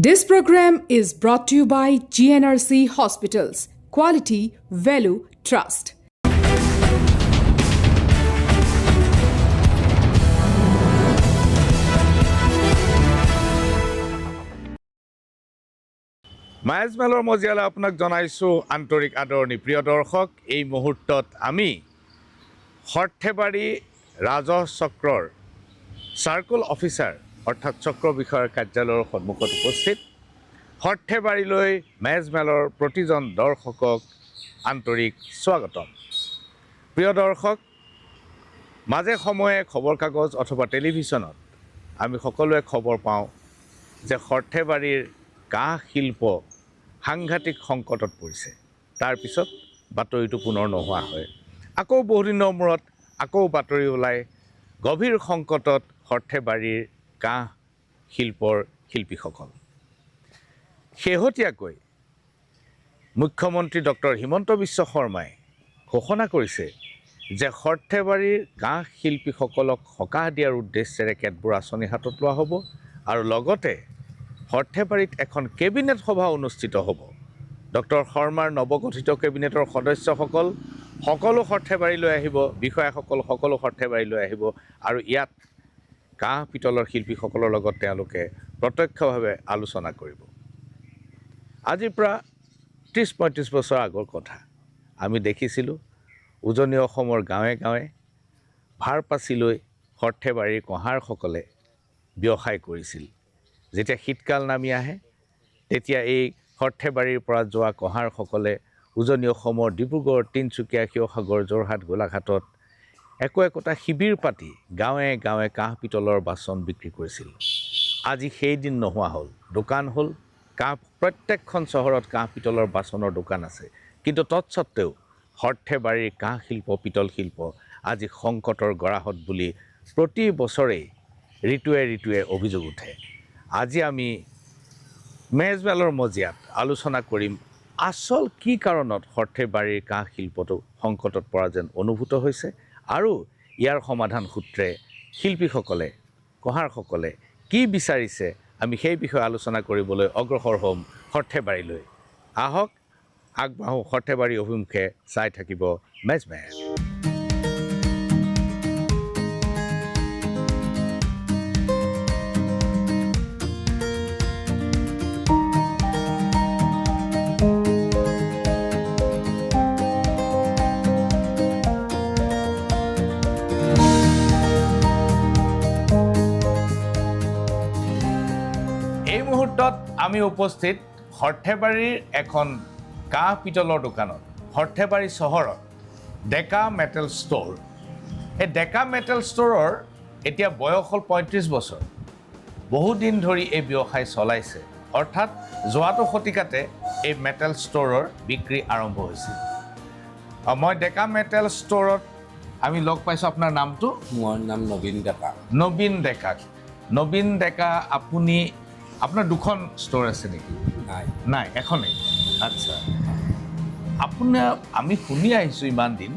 This program is brought to you by GNRC Hospitals. Quality, value, trust. মায়াজমেলৰ মজিয়ালে আপোনাক জনাইছোঁ আন্তৰিক আদৰণি প্ৰিয় দৰ্শক। এই মুহূৰ্তত আমি সৰ্থেবাৰী ৰাজহ চক্ৰৰ চাৰ্কুল অফিচাৰ অৰ্থাৎ চক্ৰ বিষয়াৰ কাৰ্যালয়ৰ সন্মুখত উপস্থিত। সৰ্থেবাৰীলৈ মায়াজমেলৰ প্ৰতিজন দৰ্শকক আন্তৰিক স্বাগতম। প্ৰিয় দৰ্শক, মাজে সময়ে খবৰ কাগজ অথবা টেলিভিশ্যনত আমি সকলোৱে খবৰ পাওঁ যে সৰ্থেবাৰীৰ কাঁহ শিল্প সাংঘাতিক সংকটত পৰিছে। তাৰপিছত বাতৰিটো পুনৰ নোহোৱা হয়। আকৌ বহুদিনৰ মূৰত আকৌ বাতৰি ওলায় গভীৰ সংকটত সৰ্থেবাৰীৰ কাঁহ শিল্পৰ শিল্পীসকল। শেহতীয়াকৈ মুখ্যমন্ত্ৰী ডক্টৰ হিমন্ত বিশ্ব শৰ্মাই ঘোষণা কৰিছে যে সৰ্থেবাৰীৰ কাঁহ শিল্পীসকলক সকাহ দিয়াৰ উদ্দেশ্যেৰে কেতবোৰ আঁচনি হাতত লোৱা হ'ব আৰু লগতে সৰ্থেবাৰীত এখন কেবিনেট সভা অনুষ্ঠিত হ'ব। ডক্টৰ শৰ্মাৰ নৱগঠিত কেবিনেটৰ সদস্যসকল সকলো সৰ্থেবাৰীলৈ আহিব, বিষয়াসকল সকলো সৰ্থেবাৰীলৈ আহিব আৰু ইয়াত কাঁহ পিতলৰ শিল্পীসকলৰ লগত তেওঁলোকে প্ৰত্যক্ষভাৱে আলোচনা কৰিব। আজিৰ পৰা 30-35 বছৰ আগৰ কথা আমি দেখিছিলোঁ উজনি অসমৰ গাঁৱে গাঁৱে ভাৰ পাচি লৈ সৰ্থেবাৰীৰ কঁহাৰসকলে ব্যৱসায় কৰিছিল। যেতিয়া শীতকাল নামি আহে তেতিয়া এই সৰ্থেবাৰীৰ পৰা যোৱা কঁহাৰসকলে উজনি অসমৰ ডিব্ৰুগড়, তিনিচুকীয়া, শিৱসাগৰ, যোৰহাট, গোলাঘাটত একোটা শিবিৰ পাতি গাঁৱে গাঁৱে কাঁহ পিতলৰ বাচন বিক্ৰী কৰিছিল। আজি সেইদিন নোহোৱা হ'ল। দোকান হ'ল, প্ৰত্যেকখন চহৰত কাঁহ পিতলৰ বাচনৰ দোকান আছে, কিন্তু তৎসত্ত্বেও সৰ্থেবাৰীৰ কাঁহ শিল্প, পিতল শিল্প আজি সংকটৰ গৰাহত বুলি প্ৰতি বছৰেই ঋতুৱে ঋতুৱে অভিযোগ উঠে। আজি আমি মেজমেলৰ মজিয়াত আলোচনা কৰিম আচল কি কাৰণত সৰ্থেবাৰীৰ কাঁহ শিল্পটো সংকটত পৰা যেন অনুভূত হৈছে আৰু ইয়াৰ সমাধান সূত্ৰে শিল্পীসকলে, কঁহাৰসকলে কি বিচাৰিছে আমি সেই বিষয়ে আলোচনা কৰিবলৈ অগ্ৰসৰ হ'ম সৰ্থেবাৰীলৈ। আহক আগবাঢ়ো সৰ্থেবাৰী অভিমুখে, চাই থাকিব মেজমেল। আমি উপস্থিত সৰ্থেবাৰীৰ এখন কাঁহ পিতলৰ দোকানত, সৰ্থেবাৰী চহৰত ডেকা মেটেল ষ্ট'ৰ। এই ডেকা মেটেল ষ্ট'ৰৰ এতিয়া বয়স হ'ল 35 বছৰ। বহুদিন ধৰি এই ব্যৱসায় চলাইছে, অৰ্থাৎ যোৱাটো শতিকাতে এই মেটেল ষ্ট'ৰৰ বিক্ৰী আৰম্ভ হৈছিল। মই ডেকা মেটেল ষ্ট'ৰত আমি লগ পাইছোঁ। আপোনাৰ নামটো? মোৰ নাম নবীন ডেকা। নবীন ডেকা, আপুনি আপোনাৰ দুখন ষ্ট'ৰ আছে নেকি? নাই, এখনেই। আচ্ছা, আমি শুনি আহিছোঁ ইমান দিন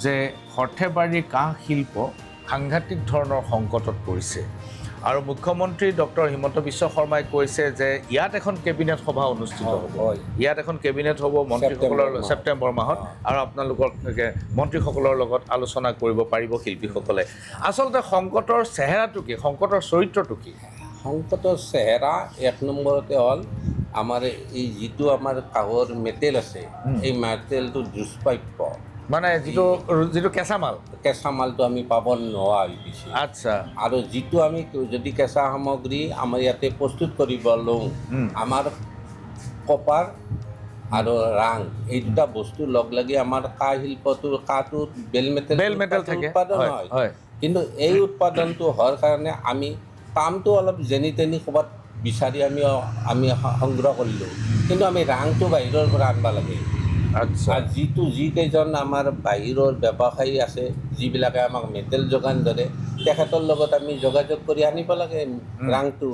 যে সৰ্থেবাৰীৰ কাঁহ শিল্প সাংঘাতিক ধৰণৰ সংকটত পৰিছে আৰু মুখ্যমন্ত্ৰী ডক্টৰ হিমন্ত বিশ্ব শৰ্মাই কৈছে যে ইয়াত এখন কেবিনেট সভা অনুষ্ঠিত হ'ব। ইয়াত এখন কেবিনেট হ'ব মন্ত্ৰীসকলৰ ছেপ্টেম্বৰ মাহত আৰু আপোনালোকৰ মন্ত্ৰীসকলৰ লগত আলোচনা কৰিব পাৰিব শিল্পীসকলে। আচলতে সংকটৰ চেহেৰাটো কি, সংকটৰ চৰিত্ৰটো কি? সংকটৰ চেহেৰা এক নম্বৰতে হ'ল আমাৰ এই যিটো আমাৰ কাঁহৰ মেটেল আছে, এই মেটেলটো দুষ্প্ৰাপ্য, মানে যিটো কেঁচা মালটো আমি পাব নোহোৱা হৈ গৈছে। আচ্ছা, আৰু যিটো আমি যদি কেঁচা সামগ্ৰী আমাৰ ইয়াতে প্ৰস্তুত কৰিব লওঁ, আমাৰ কপাৰ আৰু ৰাং এই দুটা বস্তু লগ লাগি আমাৰ কাঁহ শিল্পটোৰ কাঁহটোত বেল মেটেল উৎপাদন হয়। কিন্তু এই উৎপাদনটো হোৱাৰ কাৰণে আমি কামটো অলপ যেনি তেনি ক'ৰবাত বিচাৰি আমি সংগ্ৰহ কৰিলোঁ, কিন্তু আমি ৰাংটো বাহিৰৰ পৰা আনিব লাগে। আচ্ছা, আৰু যিকেইজন আমাৰ বাহিৰৰ ব্যৱসায়ী আছে, যিবিলাকে আমাক মেটেল যোগান ধৰে, তেখেতৰ লগত আমি যোগাযোগ কৰি আনিব লাগে ৰাংটো।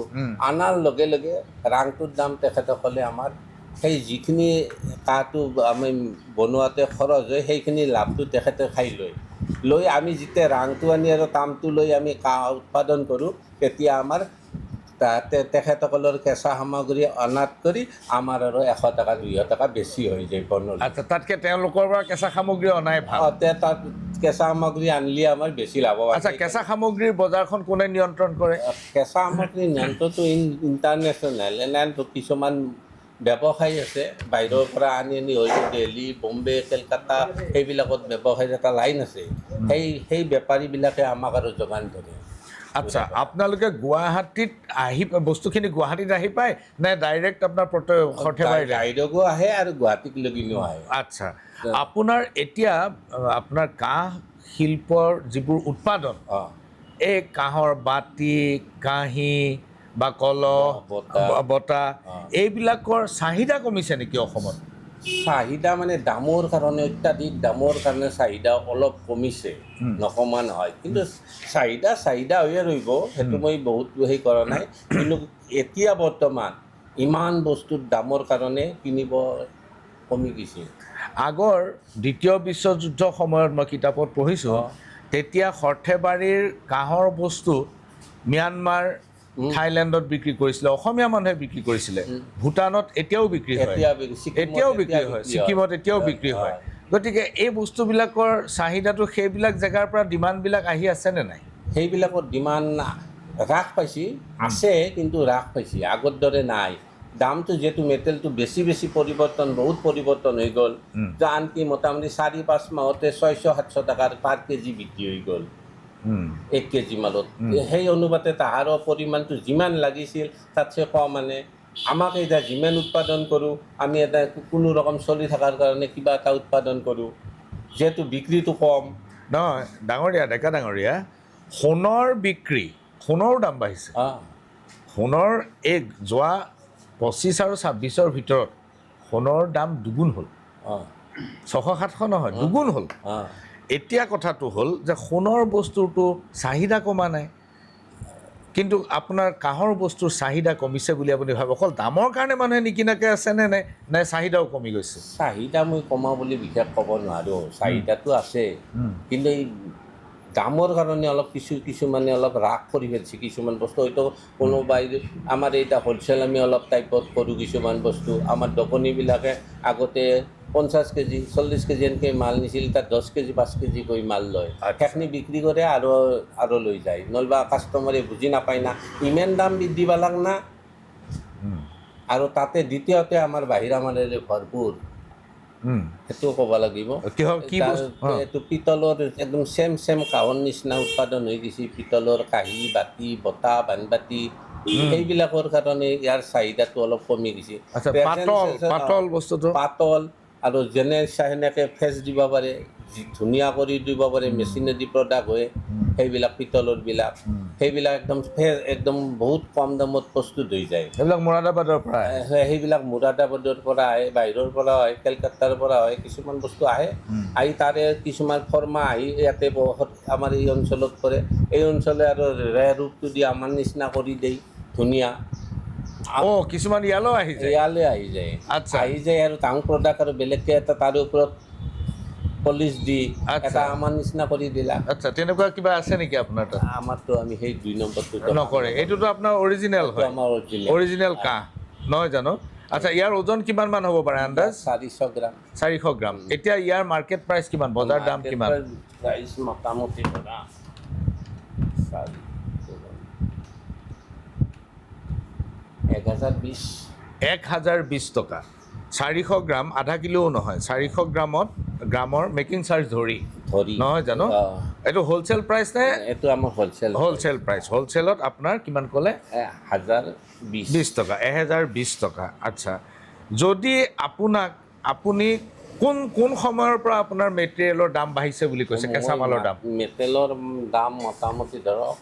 আনাৰ লগে লগে ৰাংটোৰ দাম তেখেতসকলে আমাৰ সেই যিখিনি কাঁহটো আমি বনোৱাতে খৰচ হয় সেইখিনি লাভটো তেখেতে খাই লৈ আমি যেতিয়া ৰাংটো আনি আৰু কামটো লৈ আমি কাঁহ উৎপাদন কৰোঁ, তেতিয়া আমাৰ তাতে তেখেতসকলৰ কেঁচা সামগ্ৰী অনাত কৰি আমাৰ আৰু 100 টকা 200 টকা বেছি হৈ যায় বনলৈ। আচ্ছা, তাতকৈ তেওঁলোকৰ পৰা কেঁচা সামগ্ৰী অনাই ভাল। তাত কেঁচা সামগ্ৰী আনিলে আমাৰ বেছি লাভৱান। আচ্ছা, কেঁচা সামগ্ৰীৰ বজাৰখন কোনে নিয়ন্ত্ৰণ কৰে? কেঁচা সামগ্ৰী নিয়ন্ত্ৰণটো ইণ্টাৰনেশ্যনেল এনেটো কিছুমান ব্যৱসায়ী আছে বাহিৰৰ পৰা আনি হয়তো দিল্লী, বম্বে, কলকাতা সেইবিলাকত ব্যৱসায়ীৰ এটা লাইন আছে। সেই বেপাৰীবিলাকে আমাক আৰু যোগান ধৰে। আচ্ছা, আপোনালোকে গুৱাহাটীত আহি বস্তুখিনি গুৱাহাটীত আহি পায় নে ডাইৰেক্ট আপোনাৰ সৰ্থেবাৰীত? ডাইৰেক্টো আহে আৰু গুৱাহাটীক লগিনো আহে। আচ্ছা, আপোনাৰ এতিয়া আপোনাৰ কাঁহ শিল্পৰ যিবোৰ উৎপাদন, এই কাঁহৰ বাতি, কাঁহী বা কলহ, বঁটা, এইবিলাকৰ চাহিদা কমিছে নেকি অসমত? চাহিদা মানে দামৰ কাৰণে, অত্যাধিক দামৰ কাৰণে চাহিদা অলপ কমিছে, নকমা নহয়। কিন্তু চাহিদা হৈয়ে ৰহিব, সেইটো মই বহুত হেৰি কৰা নাই। কিন্তু এতিয়া বৰ্তমান ইমান বস্তুৰ দামৰ কাৰণে কিনিব কমি গৈছে। আগৰ দ্বিতীয় বিশ্বযুদ্ধৰ সময়ত মই কিতাপত পঢ়িছোঁ, তেতিয়া সৰ্থেবাৰীৰ কাঁহৰ বস্তু ম্যানমাৰ, থাইলেণ্ডত বিক্ৰী কৰিছিলে, অসমীয়া মানুহে বিক্ৰী কৰিছিলে। ভূটানত এতিয়াও বিক্ৰী হয়, ছিকিমত এতিয়াও বিক্ৰী হয়। গতিকে এই বস্তুবিলাকৰ চাহিদাটো সেইবিলাক জেগাৰ পৰা ডিমাণ্ডবিলাক আহি আছেনে নাই? সেইবিলাকৰ ডিমাণ্ড হ্ৰাস পাইছে, আছে কিন্তু হ্ৰাস পাইছে, আগৰ দৰে নাই। দামটো যিহেতু মেটেলটো বেছি পৰিৱৰ্তন, বহুত পৰিৱৰ্তন হৈ গ'ল। আনকি মোটামুটি 4-5 মাহতে 600-700 টকাৰ পাৰ কেজি বিক্ৰী হৈ গ'ল 1 কেজি মালত। সেই অনুপাতে তাহাৰৰ পৰিমাণটো যিমান লাগিছিল তাতছে কম আনে। আমাক এতিয়া যিমান উৎপাদন কৰোঁ, আমি এটা কোনো ৰকম চলি থকাৰ কাৰণে কিবা এটা উৎপাদন কৰোঁ, যিহেতু বিক্ৰীটো কম। নহয় ডাঙৰীয়া, ডেকা ডাঙৰীয়া, সোণৰ বিক্ৰী, সোণৰো দাম বাঢ়িছে। সোণৰ এই যোৱা 25 আৰু 26ৰ ভিতৰত সোণৰ দাম দুগুণ হ'ল। 600-700 নহয়, দুগুণ হ'ল। এতিয়া কথাটো হ'ল যে সোণৰ বস্তুটো চাহিদা কমা নাই, কিন্তু আপোনাৰ কাঁহৰ বস্তুৰ চাহিদা কমিছে বুলি আপুনি ভাবে? অকল দামৰ কাৰণে মানুহে নিকিনাকৈ আছেনে নে চাহিদাও কমি গৈছে? চাহিদা মই কমা বুলি বিশেষ ক'ব নোৱাৰোঁ, চাহিদাটো আছে। কিন্তু এই দামৰ কাৰণে অলপ কিছুমানে অলপ হ্ৰাস কৰি ফেলছে কিছুমান বস্তু। হয়তো কোনোবাই আমাৰ এতিয়া হ'লচেল আমি অলপ টাইপত কৰোঁ কিছুমান বস্তু। আমাৰ দোকানীবিলাকে আগতে 50 কেজি 40 কেজি এনেকৈ মাল নিছিল, তাত 10 কেজি 5 কেজি কৰি মাল লয়। সেইখিনি বিক্ৰী কৰে আৰু লৈ যায়, নহ'লে কাষ্টমাৰে বুজি নাপায় না, ইমান দাম বৃদ্ধি পালাক না। আৰু তাতে দ্বিতীয়তে আমাৰ বাহিৰা মালেৰে ভৰপূৰ, সেইটো ক'ব লাগিব। এইটো পিতলৰ একদম চেম কাঁহৰ নিচিনা উৎপাদন হৈ গৈছে। পিতলৰ কাঁহী, বাতি, বঁটা, বানবাতি, সেইবিলাকৰ কাৰণে ইয়াৰ চাহিদাটো অলপ কমি গৈছে। পাতল বস্তুটো, পাতল আৰু যেনে সেনেকৈ ফেচ দিব পাৰে, ধুনীয়া কৰি দিব পাৰে, মেচিনেদি প্ৰডাক্ট হয় সেইবিলাক পিতলৰবিলাক। সেইবিলাক একদম বহুত কম দামত প্ৰস্তুত হৈ যায়। সেইবিলাক মুৰাদাবাদৰ পৰা আহে। সেইবিলাক মুৰাদাবাদৰ পৰা আহে, বাহিৰৰ পৰা হয়, কলকাতাৰ পৰা হয়, কিছুমান বস্তু আহে। আহি তাৰে কিছুমান ফৰ্মা আহি ইয়াতে আমাৰ এই অঞ্চলত পৰে। এই অঞ্চলে আৰু ৰূপটো দি আমাৰ নিচিনা কৰি দিয়ে ধুনীয়া। কিছুমান ইয়ালৈ আহি যায়। আচ্ছা, আহি যায় আৰু ডাঙৰ প্ৰডাক্ট আৰু বেলেগকৈ এটা তাৰে ওপৰত পলিচ দি এটা আমাৰ নিচিনা কৰি দিলা। আচ্ছা, তেনেকুৱা কিবা আছে নেকি আপোনাৰ তাত? আমাৰতো আমি সেই 2 নম্বৰটো নকৰে। এইটোতো আপোনাৰ অৰিজিনেল হয়, অৰিজিনেল কাঁহ নহয় জানো? আচ্ছা, ইয়াৰ ওজন কিমান মান হ'ব পাৰে আন্দাজ? 400 গ্ৰাম। 400 গ্ৰাম। এতিয়া ইয়াৰ মাৰ্কেট প্ৰাইচ কিমান, বজাৰ দাম কিমান? প্ৰাইচ মোটামুটি 1020 টকা। 400 গ্ৰাম, আধা কিলোও নহয়, 400 গ্ৰামৰ মেকিং চাৰ্জ ধৰি নহয় জানো? এইটো হ'লচেল প্ৰাইচ নে? এইটো আমাৰ হ'লচেল প্ৰাইচ। হ'লচেলত আপোনাৰ কিমান ক'লে? 1020 টকা, 1020 টকা। আচ্ছা, যদি আপুনি কোন সময়ৰ পৰা আপোনাৰ মেটেৰিয়েলৰ দাম বাঢ়িছে বুলি কৈছে, কেঁচা মালৰ দাম? মেটেৰিয়েলৰ দাম মোটামুটি ধৰক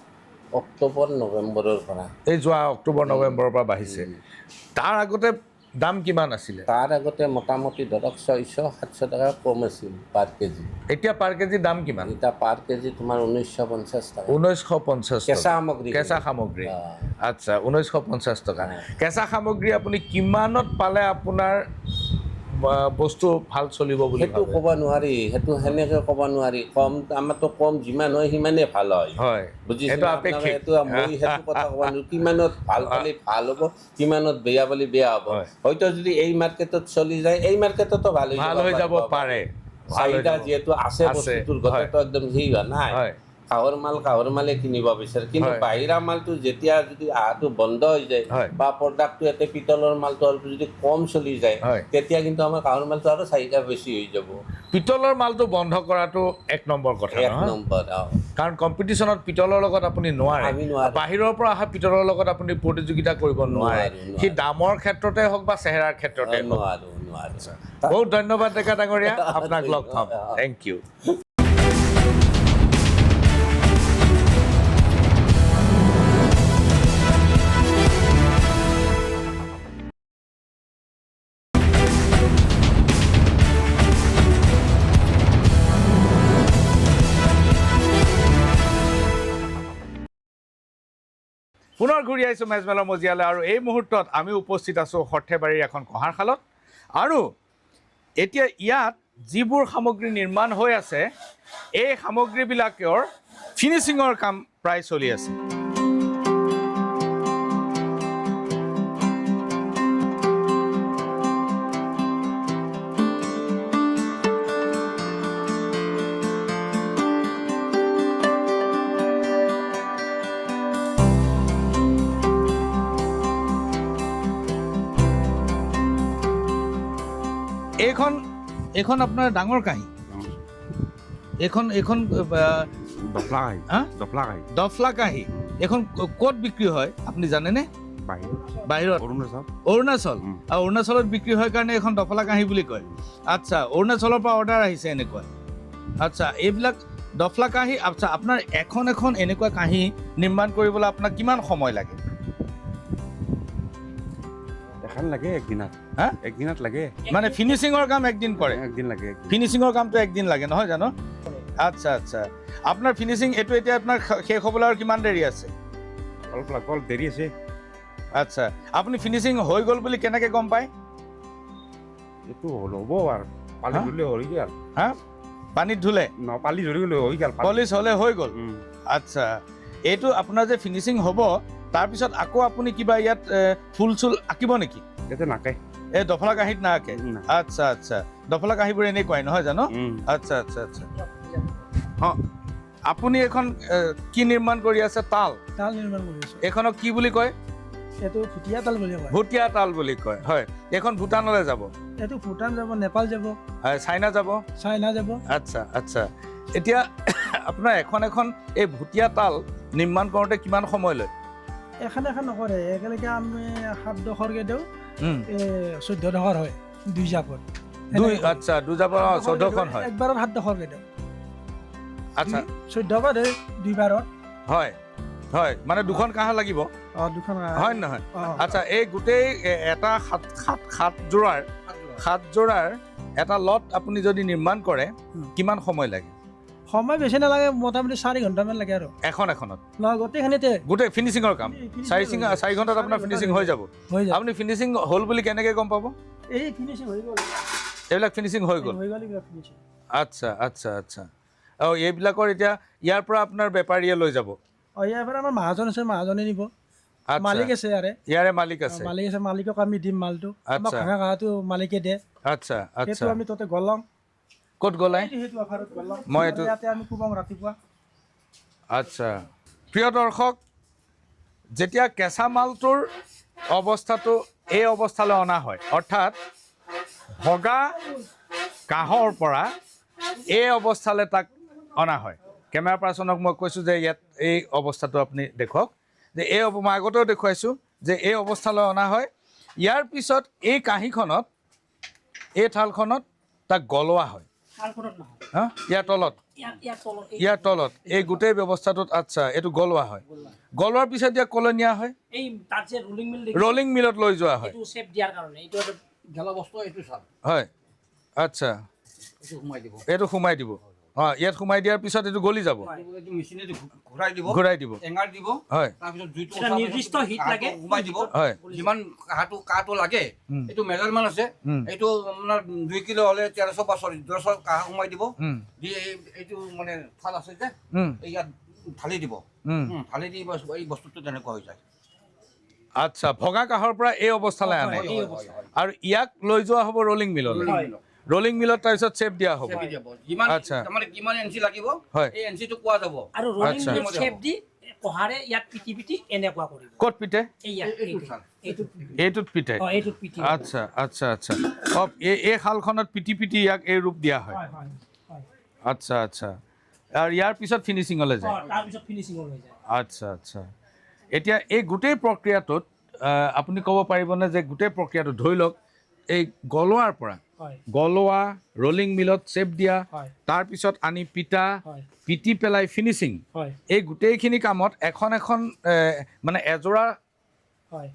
অক্টোবৰ নৱেম্বৰৰ পৰা। এই যোৱা অক্টোবৰ নৱেম্বৰৰ পৰা বাঢ়িছে। তাৰ আগতে দাম কিমান আছিলে? তাৰ আগতে মোটামুটি ধৰক 600-700 টকা কম আছিল পাৰ কেজি। এতিয়া পাৰ কেজি দাম কিমান? এতিয়া পাৰ কেজি তোমাৰ 1950 টকা। 1950 কেঁচা সামগ্ৰী। আচ্ছা, 1950 টকা। কেঁচা সামগ্ৰী আপুনি কিমানত পালে আপোনাৰ বস্তু ভাল চলিব বুলি সেইটো ক'ব নোৱাৰি, সেইটো সেনেকৈ ক'ব নোৱাৰি। কম আমাৰতো কম যিমান হয় সিমানেই ভাল হয়, হয় বুজিছে? সেইটো আপেক্ষিক সেইটো মই সেইটো কথা ক'ব নোৱাৰোঁ। কিমানত ভাল পালে ভাল হ'ব, কিমানত বেয়া পালে বেয়া হ'ব। হয়। হয়তো যদি এই মাৰ্কেটত চলি যায়, এই মাৰ্কেটতো ভাল হৈ যাব পাৰে। চাহিদা যিহেতু আছে বস্তুটোৰ, গোটেইটো একদম হেৰি হোৱা নাই। হয় কাঁহৰ মালে কিনিব বিচাৰে, কিন্তু হয়। বাহিৰা মালটো যেতিয়া যদি অহাটো বন্ধ হৈ যায় হয়। বা প্ৰডাক্টটো ইয়াতে পিতলৰ মালটো অলপ যদি কম চলি যায়, হয়। তেতিয়া কিন্তু আমাৰ কাঁহৰ মালটো আৰু চাহিদা বেছি হৈ যাব। পিতলৰ মালটো বন্ধ কৰাটো এক নম্বৰ কথা এক নহয়, নম্বৰ কাৰণ কম্পিটিশ্যনত পিতলৰ লগত আপুনি নোৱাৰে। আমি নোৱাৰোঁ। বাহিৰৰ পৰা অহা পিতলৰ লগত আপুনি প্ৰতিযোগিতা কৰিব নোৱাৰে, নোৱাৰোঁ। সি দামৰ ক্ষেত্ৰতে হওক বা চেহেৰাৰ ক্ষেত্ৰতে হওক। নোৱাৰোঁ। বহুত ধন্যবাদ ডেকা ডাঙৰীয়া, আপোনাক লগ পাম। Thank you. পুনৰ ঘূৰি আহিছোঁ মেজমেলৰ মজিয়ালৈ, আৰু এই মুহূৰ্তত আমি উপস্থিত আছোঁ সৰ্থেবাৰীৰ এখন কঁহাৰশালত। আৰু এতিয়া ইয়াত যিবোৰ সামগ্ৰী নিৰ্মাণ হৈ আছে, এই সামগ্ৰীবিলাকৰ ফিনিচিঙৰ কাম প্ৰায় চলি আছে। এইখন আপোনাৰ ডাঙৰ কাঁহী, এইখন দফলা কাঁহী। এইখন ক'ত বিক্ৰী হয় আপুনি জানেনে? বাহিৰত, অৰুণাচল। আৰু অৰুণাচলত বিক্ৰী হয় কাৰণে এইখন দফলা কাঁহী বুলি কয়। আচ্ছা, অৰুণাচলৰ পৰা অৰ্ডাৰ আহিছে এনেকুৱা। আচ্ছা, এইবিলাক দফলা কাঁহী। আচ্ছা, আপোনাৰ এখন এনেকুৱা কাঁহী নিৰ্মাণ কৰিবলৈ আপোনাক কিমান সময় লাগে? একদিনত লাগে। মানে ফিনিচিঙৰ কাম একদিন কৰে? একদিন লাগে। ফিনিচিঙৰ কামটো একদিন লাগে নহয় জানো? আচ্ছা, আপোনাৰ ফিনিচিং এইটো এতিয়া আপোনাৰ শেষ হ'বলৈ আৰু কিমান দেৰি আছে? অলপ দেৰি আছে। আচ্ছা, আপুনি ফিনিচিং হৈ গ'ল বুলি কেনেকৈ গম পায়? এইটো হ'ব আৰু পানী ধুলে হৈ গ'ল। পানীত ধুলে? পানী ধৰি গ'লে হৈ গ'ল, পলিচ হ'লে হৈ গ'ল। আচ্ছা, এইটো আপোনাৰ যে ফিনিচিং হ'ব, তাৰপিছত আকৌ আপুনি কিবা ইয়াত ফুল চুল আঁকিব নেকি? ইয়াতে নাকে। এই দফলা কাঁহীত নাকে? আচ্ছা, দফলা কাঁহীবোৰ এনেকুৱাই নহয় জানো? আচ্ছা। অঁ, আপুনি এখন কি নিৰ্মাণ কৰি আছে? তাল নিৰ্মাণ কৰি আছোঁ। এইখনক কি বুলি কয়? এইটো ভুটীয়া তাল বুলি কয়। ভুটীয়া তাল বুলি কয়, হয়। এইখন ভূটানলৈ যাব? এইটো ভূটান যাব, নেপাল যাব, চাইনা যাব? যাব। আচ্ছা। এতিয়া আপোনাৰ এখন এই ভুটীয়া তাল নিৰ্মাণ কৰোঁতে কিমান সময় লয়? এখন নকৰে, একেলগে আমি 7-10ৰকৈ দিওঁ, 14 হয় 2 জাপত। আচ্ছা, 2 জাপত 14খন হয়। একবাৰত 7-10ৰকৈ দিওঁ। আচ্ছা, 14 বাৰ 2 বাৰত। হয়, মানে 2খন কাঁহ লাগিব? 2খন হয় নহয়? আচ্ছা, এই গোটেই এটা 7 যোৰাৰ এটা লট আপুনি যদি নিৰ্মাণ কৰে কিমান সময় লাগে? সময় বেছি নালাগে, মোটামুটি 4 ঘণ্টামান লাগে আৰু এখনত? নহয়, গোটেইখিনিতে। গোটেই ফিনিচিঙৰ কাম 4 ঘণ্টাত আপোনাৰ ফিনিচিং হৈ যাব? আপুনি ফিনিচিং হ'ল বুলি কেনেকৈ গম পাব? এই ফিনিচিং হৈ গ'ল, এইবিলাক ফিনিচিং হৈ গ'ল? আচ্ছা। আৰু এইবিলাকৰ এতিয়া ইয়াৰ পৰা আপোনাৰ বেপাৰীয়ে লৈ যাব? ইয়াৰ পৰা আমাৰ মহাজন আছে, মহাজনে নিব। মালিক আছে ইয়াৰে মালিক আছে? মালিকক আমি দিম মালটো। আমাক ভাঙা কাঁহাটো মালিকে দিয়ে। আচ্ছা, সেইটো আমি তাতে গলাম। ক'ত গলাই? মই এইটো ইয়াতে আমি কোবাম ৰাতিপুৱা। আচ্ছা, প্ৰিয় দৰ্শক, যেতিয়া কেঁচা মালটোৰ অৱস্থাটো এই অৱস্থালৈ অনা হয়, অৰ্থাৎ ভগা কাঁহৰ পৰা এই অৱস্থালৈ তাক অনা হয়। কেমেৰা পাৰ্চনক মই কৈছোঁ যে ইয়াত এই অৱস্থাটো আপুনি দেখুৱাওক, যে মই আগতেও দেখুৱাইছোঁ যে এই অৱস্থালৈ অনা হয়। ইয়াৰ পিছত এই কাঁহীখনত, এই থালখনত তাক গলোৱা হয়। ইয়াৰ তলত এই গোটেই ব্যৱস্থাটোত। আচ্ছা, এইটো গলোৱা হয়। গলোৱাৰ পিছত ইয়াক ক'লৈ নিয়া হয়? ৰলিং মিলত লৈ যোৱা হয়। হয়, আচ্ছা, এইটো সোমাই দিব। অঁ ইয়াত সোমাই দিয়াৰ পিছত এইটো গলি যাব এইটো মেচিনেদি ঘূৰাই দিব, ঘূৰাই দিব এঙাৰ দিব, হয় তাৰপিছত জুইটো এটা নিৰ্দিষ্ট হিট লাগে সোমাই দিব, হয় যিমান কাহটো লাগে এইটো মেজাৰমেণ্ট আছে, এইটো আপোনাৰ 2 কিলো হ'লে 1300 বা 1400 কাহ সোমাই দিব, দি এইটো মানে থাল আছে যে ইয়াত ঢালি দিব, ঢালি দি এই বস্তুটো তেনেকুৱা হৈ যায়। আচ্ছা ভগা কাহৰ পৰা এই অৱস্থালৈ আনে আৰু ইয়াক লৈ যোৱা হ'ব ৰলিং মিললৈ ৰলিং মিলত তাৰপিছত চেপ দিয়া হ'ব যিমান আচ্ছা। তাৰমানে কিমান এনচি লাগিব হয়। এই এনচিটো কোৱা যাব আৰু ৰলিং আচ্ছা। মিলত চেপ দি কহাৰে ইয়াত পিটি পিটি এনেকুৱা কৰিব ক'ত পিতে এই ইয়াত এইটোত পিতে এইটোত পিটি আচ্ছা আচ্ছা আচ্ছা অঁ এই শালখনত পিটি পিটি ইয়াক এই ৰূপ দিয়া হয় হয় হয় আচ্ছা আচ্ছা আৰু ইয়াৰ পিছত ফিনিচিঙলৈ যায় তাৰপিছত ফিনিচিং হৈ যায়। আচ্ছা আচ্ছা এতিয়া এই গোটেই প্ৰক্ৰিয়াটোত আপুনি ক'ব পাৰিবনে যে গোটেই প্ৰক্ৰিয়াটো ধৰি লওক এই গলোৱাৰ পৰা হয় গলোৱা ৰলিং মিলত চেপ দিয়া হয় তাৰপিছত আনি পিটা হয় পিটি পেলাই ফিনিচিং হয় এই গোটেইখিনি কামত এখন মানে এযোৰা হয়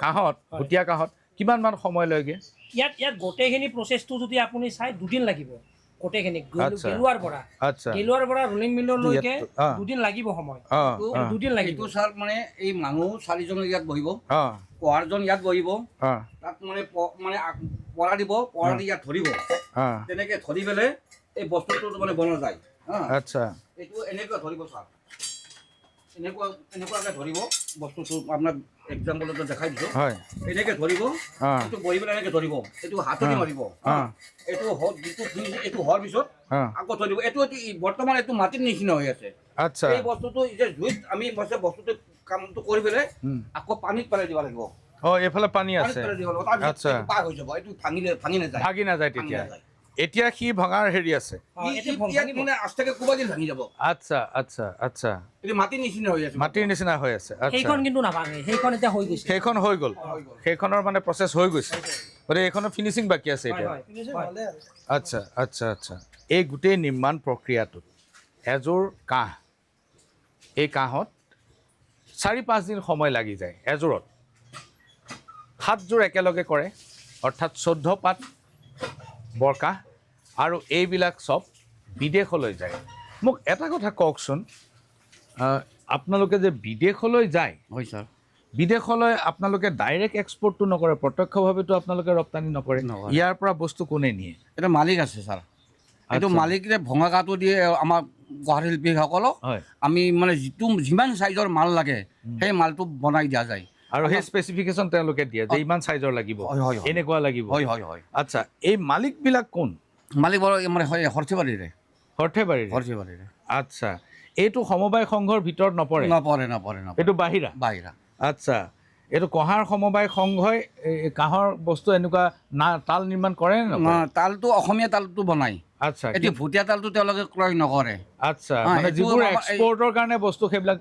কাঁহত ভুটীয়া কাঁহত কিমানমান সময় লৈগে ইয়াত গোটেইখিনি প্ৰচেছটো যদি আপুনি চাই 2 দিন লাগিব গোটেইখিনি আচ্ছা। গেলোৱাৰ পৰা ৰলিং মিললৈকে ইয়াত, 2 দিন লাগিব সময় অঁ 2 দিন লাগিব এইটো ছাৰ মানে এই মানুহ 4জন ইয়াত বহিব, অঁ কোহাৰজন ইয়াত বহিব, অঁ তাত মানে পৰা দিব, পৰা দি ইয়াত ধৰিব, অঁ তেনেকে ধৰি পেলাই এই বস্তুটো মানে বনোৱা যায়। আচ্ছা এইটো এনেকুৱা ধৰিব ছাৰ, এনেকুৱাকে ধৰিব বস্তুটো আপোনাক এক্সাম্পলতে দেখাই দিছোঁ। হয় এনেকে ধৰিব, অঁ এইটো বহি পেলাই এনেকে ধৰিব, এইটো হাতদি মাৰিব, এইটো যিটো হোৱাৰ পিছত অঁ আকৌ থৈ দিব। এইটো বৰ্তমান এইটো মাটিৰ নিচিনা হৈ আছে। আচ্ছা এই বস্তুটো এতিয়া জুইত আমি বস্তুটো কামটো কৰি পেলাই আকৌ পানীত পেলাই দিব লাগিব, অঁ এইফালে পানী পানীত আছে পেলাই দিব লাগিব, তাৰপিছত আচ্ছা এইটো পাৰ হৈ যাব, এইটো ভাঙি নাযায়। ভাগি নাযায় তেতিয়া নাযায়। এতিয়া সি ভঙাৰ হেৰি আছে ইয়াত মানে আস্তাকে কোবাই দিলে ভাঙি যাব। আচ্ছা আচ্ছা আচ্ছা এইটো মাটিৰ নিচিনা হৈ আছে। মাটিৰ নিচিনা হৈ আছে আচ্ছা সেইখন কিন্তু নাভাঙে, সেইখন এতিয়া হৈ গৈছে। সেইখন হৈ গ'ল সেইখনৰ মানে প্ৰচেছ হৈ গৈছে গতিকে এইখনৰ ফিনিচিং বাকী আছে এতিয়া হ'লে আৰু আচ্ছা আচ্ছা আচ্ছা এই গোটেই নিৰ্মাণ প্ৰক্ৰিয়াটোত এযোৰ কাঁহ এই কাঁহত 4-5 দিন সময় লাগি যায় এযোৰত 7যোৰ একেলগে কৰে অৰ্থাৎ 14 পাত বৰকাহ আৰু এইবিলাক চব বিদেশলৈ যায় মোক এটা কথা কওকচোন আপোনালোকে যে বিদেশলৈ যায় হয় ছাৰ। বিদেশলৈ আপোনালোকে ডাইৰেক্ট এক্সপৰ্টটো নকৰে প্ৰত্যক্ষভাৱেতো আপোনালোকে ৰপ্তানি নকৰে নকৰে। ইয়াৰ পৰা বস্তু কোনে নিয়ে এটা মালিক আছে ছাৰ, এইটো আচ্ছা। মালিকে ভঙা কাঠটো দিয়ে আমাৰ গুৱাহাটী শিল্পীসকলক হয় আমি মানে যিমান চাইজৰ মাল লাগে সেই মালটো বনাই দিয়া যায়। আৰু সেই স্পেচিফিকেশ্যন তেওঁলোকে দিয়ে যে ইমান চাইজৰ লাগিব হয়, হয়, হয়। এনেকুৱা লাগিব হয় হয় হয়। আচ্ছা এই মালিকবিলাক কোন মালিক বৰ মানে হয় সৰ্থেবাৰীৰে। সৰ্থেবাৰীৰ সৰ্থেবাৰীৰে আচ্ছা এইটো সমবায় সংঘৰ ভিতৰত নপৰে নপৰে নপৰে নপৰে, এইটো বাহিৰা বাহিৰা। আচ্ছা এইটো কঁহাৰ সমবায় সংঘই এই কাঁহৰ বস্তু এনেকুৱা তাল নিৰ্মাণ কৰে নে নকৰে তালটো অসমীয়া তালটো বনাই, আচ্ছা এতিয়া ভুটীয়া তালটো তেওঁলোকে ক্ৰয় নকৰে। আচ্ছা হা, মানে এইটো যিবোৰ আমাৰ এই- এক্সপৰ্টৰ কাৰণে বস্তু সেইবিলাক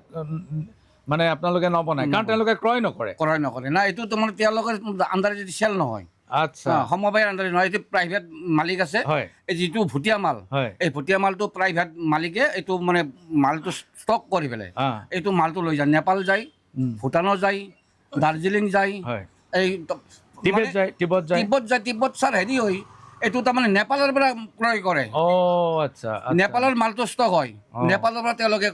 মানে আপোনালোকে নবনায় কাৰণ তেওঁলোকে ক্ৰয় নকৰে ক্ৰয় নকৰে না, এইটো তোমাৰ তেওঁলোকৰ আণ্ডাৰে যদি চেল নহয়, আচ্ছা সমবায়ৰ আণ্ডাৰে নহয়, এইটো প্ৰাইভেট মালিক আছে। হয় এই যিটো ভুটীয়া মাল, হয় এই ভুটীয়া মালটো প্ৰাইভেট মালিকে এইটো মানে মালটো ষ্টক কৰি পেলাই এইটো মালটো লৈ যায়, নেপাল যায়, ভূটানো যায়, দাৰ্জিলিং যায়, হয় এই তিবেত মানে যায় তিব্বত যায় তিব্বত ছাৰ হেৰি হয়, এইটো তাৰমানে নেপালৰ পৰা ক্ৰয় কৰে। আচ্ছা নেপালৰ মালটো ষ্টক হয়, নেপালৰ পৰা তেওঁলোকে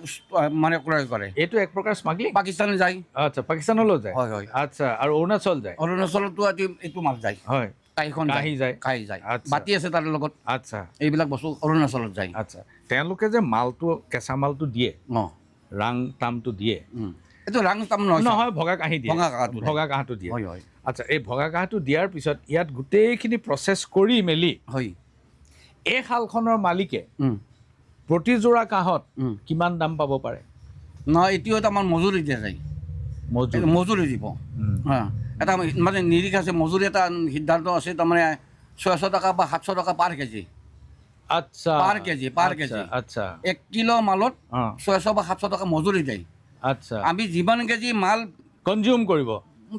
মানে ক্ৰয় কৰে। এইটো এক প্ৰকাৰ স্মাগলিং পাকিস্তান যায়, আচ্ছা পাকিস্তানলৈ যায় হয় হয়। আচ্ছা আৰু অৰুণাচল যায় অৰুণাচলতো এইটো মাল যায়, হয় কাঁহীখন কাঁহী যায়। কাঁহী যায়, আচ্ছা। বাতি আছে তাৰ লগত, আচ্ছা এইবিলাক বস্তু অৰুণাচলত যায়। আচ্ছা তেওঁলোকে যে মালটো কেঁচা মালটো দিয়ে অঁ ৰাং তামটো দিয়ে এইটো ৰাং তাম নহয় ছাৰ। নহয় ভগা কাঁহী দিয়ে ভঙা কাঁহটো দিয়ে। ভগা কাঁহটো দিয়ে হয় হয় আচ্ছা এই ভগা কাঁহটো দিয়াৰ পিছত ইয়াত গোটেইখিনি প্ৰচেছ কৰি মেলি হয়। এই শালখনৰ মালিকে উম, প্ৰতিযোৰা কাঁহত উম। কিমান দাম পাব পাৰে নহয় এইটো এটা আমাৰ মজুৰি দিয়া যায়, মজুৰি এইটো মজুৰি দিব। হা, এটা মানে নিৰিখ আছে, মজুৰি এটা সিদ্ধান্ত আছে, তাৰমানে 600 টকা বা 700 টকা পাৰ কেজি, আচ্ছা পাৰ কেজি, পাৰ কেজি। আচ্ছা 1 কিলো মালত অঁ 600 বা 700 টকা মজুৰি দিয়ে। আচ্ছা আমি যিমান কেজি মাল কনজিউম কৰিব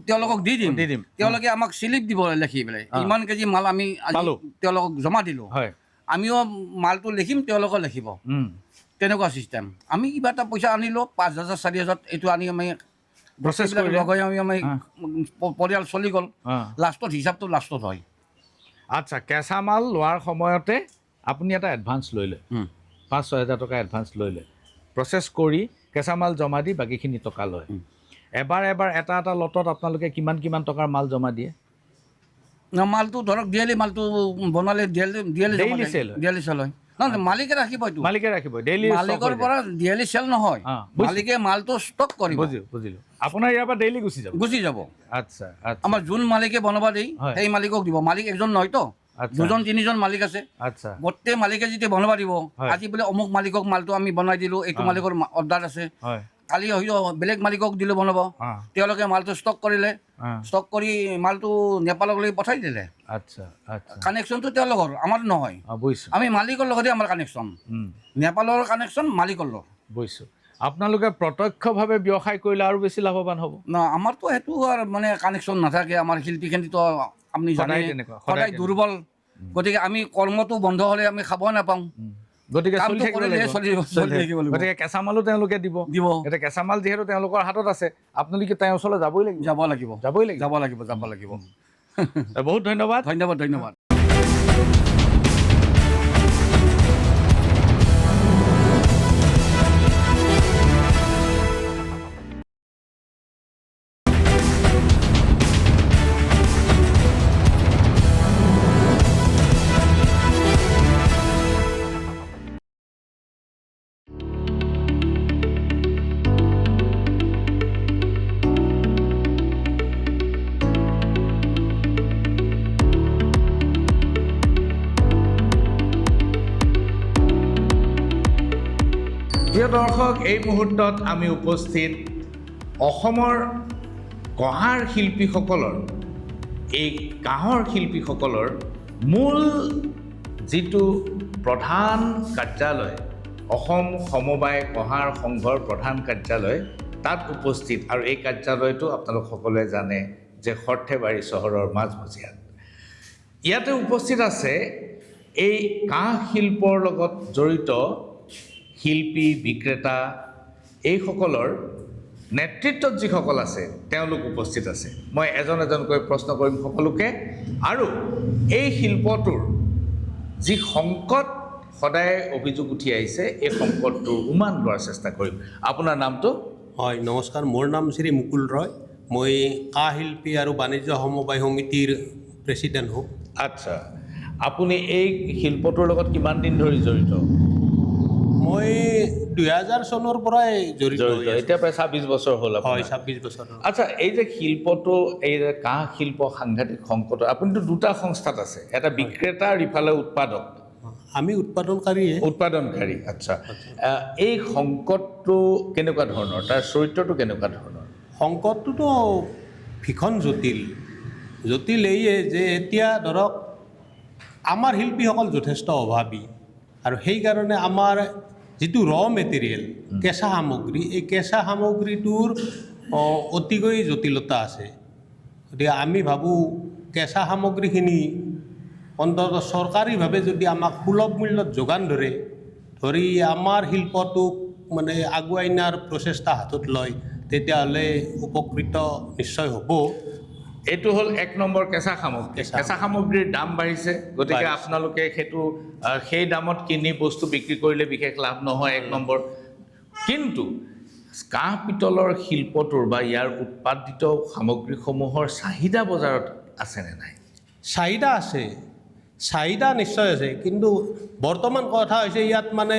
তেওঁলোকক দি দিম, দি দিম। তেওঁলোকে আমাক শ্লিপ দিব লিখি পেলাই, অঁ। ইমান কেজি মাল আমি আজি পালোঁ। তেওঁলোকক জমা দিলোঁ, হয় আমিও মালটো লিখিম, তেওঁলোকেও লিখিব, তেনেকুৱা চিষ্টেম। আমি কিবা এটা পইচা আনিলোঁ 5,000 4,000, এইটো আনি আমি প্ৰচেছ বস্তুবিলাক কৰিলে লগাই আমি অঁ। পৰিয়াল চলি গ'ল, অঁ লাষ্টত হিচাপটো লাষ্টত হয়। আচ্ছা কেঁচা মাল লোৱাৰ সময়তে আপুনি এটা এডভান্স লৈ লয় 5-6 হাজাৰ টকা এডভান্স লৈ লয় প্ৰচেছ কৰি কেঁচা মাল জমা দি বাকীখিনি টকা লয় এবাৰ এটা লটত আপোনালোকে কিমান টকাৰ মাল জমা দিয়ে মালটো ধৰক ডেইলি মালটো বনালে Daily sell হয়। ডেইলি চেল হয় নহয় মালিকে ৰাখিব এইটো মালিকে ৰাখিব ডেইলি মালিকৰ পৰা ডেইলি চেল নহয় মালিকে মালটো ষ্টক কৰিব বুজিলোঁ আপোনাৰ ইয়াৰ পৰা ডেইলি গুচি যাব আচ্ছা আচ্ছা আমাৰ যোন মালিকে বনাব দেই হয়। সেই মালিকক দিব মালিক একজন নহয়তো আচ্ছা। 2-3জন মালিক আছে আচ্ছা গোটেই মালিকে যেতিয়া বনাব দিব হয়। আজি বোলে অমুক মালিকক মালটো আমি বনাই দিলোঁ এইটো মালিকৰ অৰ্ডাৰ আছে হয় কালি হয়তো বেলেগ মালিকক দিলে বনাব তেওঁলোকে মালটো ষ্টক কৰিলে ষ্টক কৰি মালটো নেপাললৈ পঠাই দিলে আচ্ছা আচ্ছা কানেকশ্যনটো তেওঁলোকৰ আমাৰ নহয় বুজিছোঁ আমি মালিকৰ লগতে আমাৰ কানেকশ্যন নেপালৰ কানেকশ্যন মালিকৰ লগত বুজিছোঁ আপোনালোকে প্ৰত্যক্ষভাৱে ব্যৱসায় কৰিলে আৰু বেছি লাভৱান হ'ব না আমাৰতো সেইটো আৰু মানে কানেকশ্যন নাথাকে আমাৰ শিল্পীখিনিতো আপুনি জানে সদায় তেনেকুৱা, সদায় দুৰ্বল গতিকে আমি কৰ্মটো বন্ধ হ'লে আমি খাব নাপাওঁ গতিকে চলি কামটো থাকিব কৰিলে লাগিব। চলি থাকিব লাগিব গতিকে কেঁচা মালো তেওঁলোকে দিব দিব এতিয়া কেঁচা মাল যিহেতু তেওঁলোকৰ হাতত আছে আপোনালোকে তেওঁৰ ওচৰলৈ যাবই লাগিব যাব লাগিব যাব লাগিব বহুত ধন্যবাদ ধন্যবাদ প্ৰিয় দৰ্শক এই মুহূৰ্তত আমি উপস্থিত অসমৰ কঁহাৰ শিল্পীসকলৰ এই কাঁহৰ শিল্পীসকলৰ মূল যিটো প্ৰধান কাৰ্যালয় অসম সমবায় কঁহাৰ সংঘৰ প্ৰধান কাৰ্যালয় তাত উপস্থিত আৰু এই কাৰ্যালয়টো আপোনালোক সকলোৱে জানে যে সৰ্থেবাৰী চহৰৰ মাজমজিয়াত ইয়াতে উপস্থিত আছে এই কাঁহ শিল্পৰ লগত জড়িত শিল্পী বিক্ৰেতা এইসকলৰ নেতৃত্বত যিসকল আছে তেওঁলোক উপস্থিত আছে মই এজনকৈ প্ৰশ্ন কৰিম সকলোকে আৰু এই শিল্পটোৰ যি সংকট সদায় অভিযোগ উঠি আহিছে এই সংকটটো উমান কৰাৰ চেষ্টা কৰিম আপোনাৰ নামটো হয় নমস্কাৰ মোৰ নাম শ্ৰী মুকুল ৰয় মই কাঁহ শিল্পী আৰু বাণিজ্য সমবায় সমিতিৰ প্ৰেচিডেণ্ট হওঁ আচ্ছা আপুনি এই শিল্পটোৰ লগত কিমান দিন ধৰি জড়িত মই 2000 চনৰ পৰাই জড়িত এতিয়া প্ৰায় 26 বছৰ হ'ল হয় 26 বছৰ আচ্ছা এই যে শিল্পটো এই যে কাঁহ শিল্প সাংঘাতিক সংকট আপুনিতো দুটা সংস্থাত আছে এটা বিক্ৰেতা আৰু ইফালে উৎপাদক আমি উৎপাদনকাৰী আচ্ছা এই সংকটটো কেনেকুৱা ধৰণৰ তাৰ চৰিত্ৰটো কেনেকুৱা ধৰণৰ সংকটটোতো ভীষণ জটিল এইয়ে যে এতিয়া ধৰক আমাৰ শিল্পীসকল যথেষ্ট অভাৱী আৰু সেইকাৰণে আমাৰ যিটো মেটেৰিয়েল কেঁচা সামগ্ৰী এই কেঁচা সামগ্ৰীটোৰ অতিকৈ জটিলতা আছে গতিকে আমি ভাবোঁ কেঁচা সামগ্ৰীখিনি অন্ততঃ চৰকাৰীভাৱে যদি আমাক সুলভ মূল্যত যোগান ধৰি আমাৰ শিল্পটোক মানে আগুৱাই নিয়াৰ প্ৰচেষ্টা হাতত লয় তেতিয়াহ'লে উপকৃত নিশ্চয় হ'ব এইটো হ'ল 1 নম্বৰ কেঁচা সামগ্ৰীৰ দাম বাঢ়িছে গতিকে আপোনালোকে সেইটো সেই দামত কিনি বস্তু বিক্ৰী কৰিলে বিশেষ লাভ নহয় 1 নম্বৰ কিন্তু কাঁহ পিতলৰ শিল্পটোৰ বা ইয়াৰ উৎপাদিত সামগ্ৰীসমূহৰ চাহিদা বজাৰত আছেনে নাই চাহিদা আছে চাহিদা নিশ্চয় আছে কিন্তু বৰ্তমান কথা হৈছে ইয়াত মানে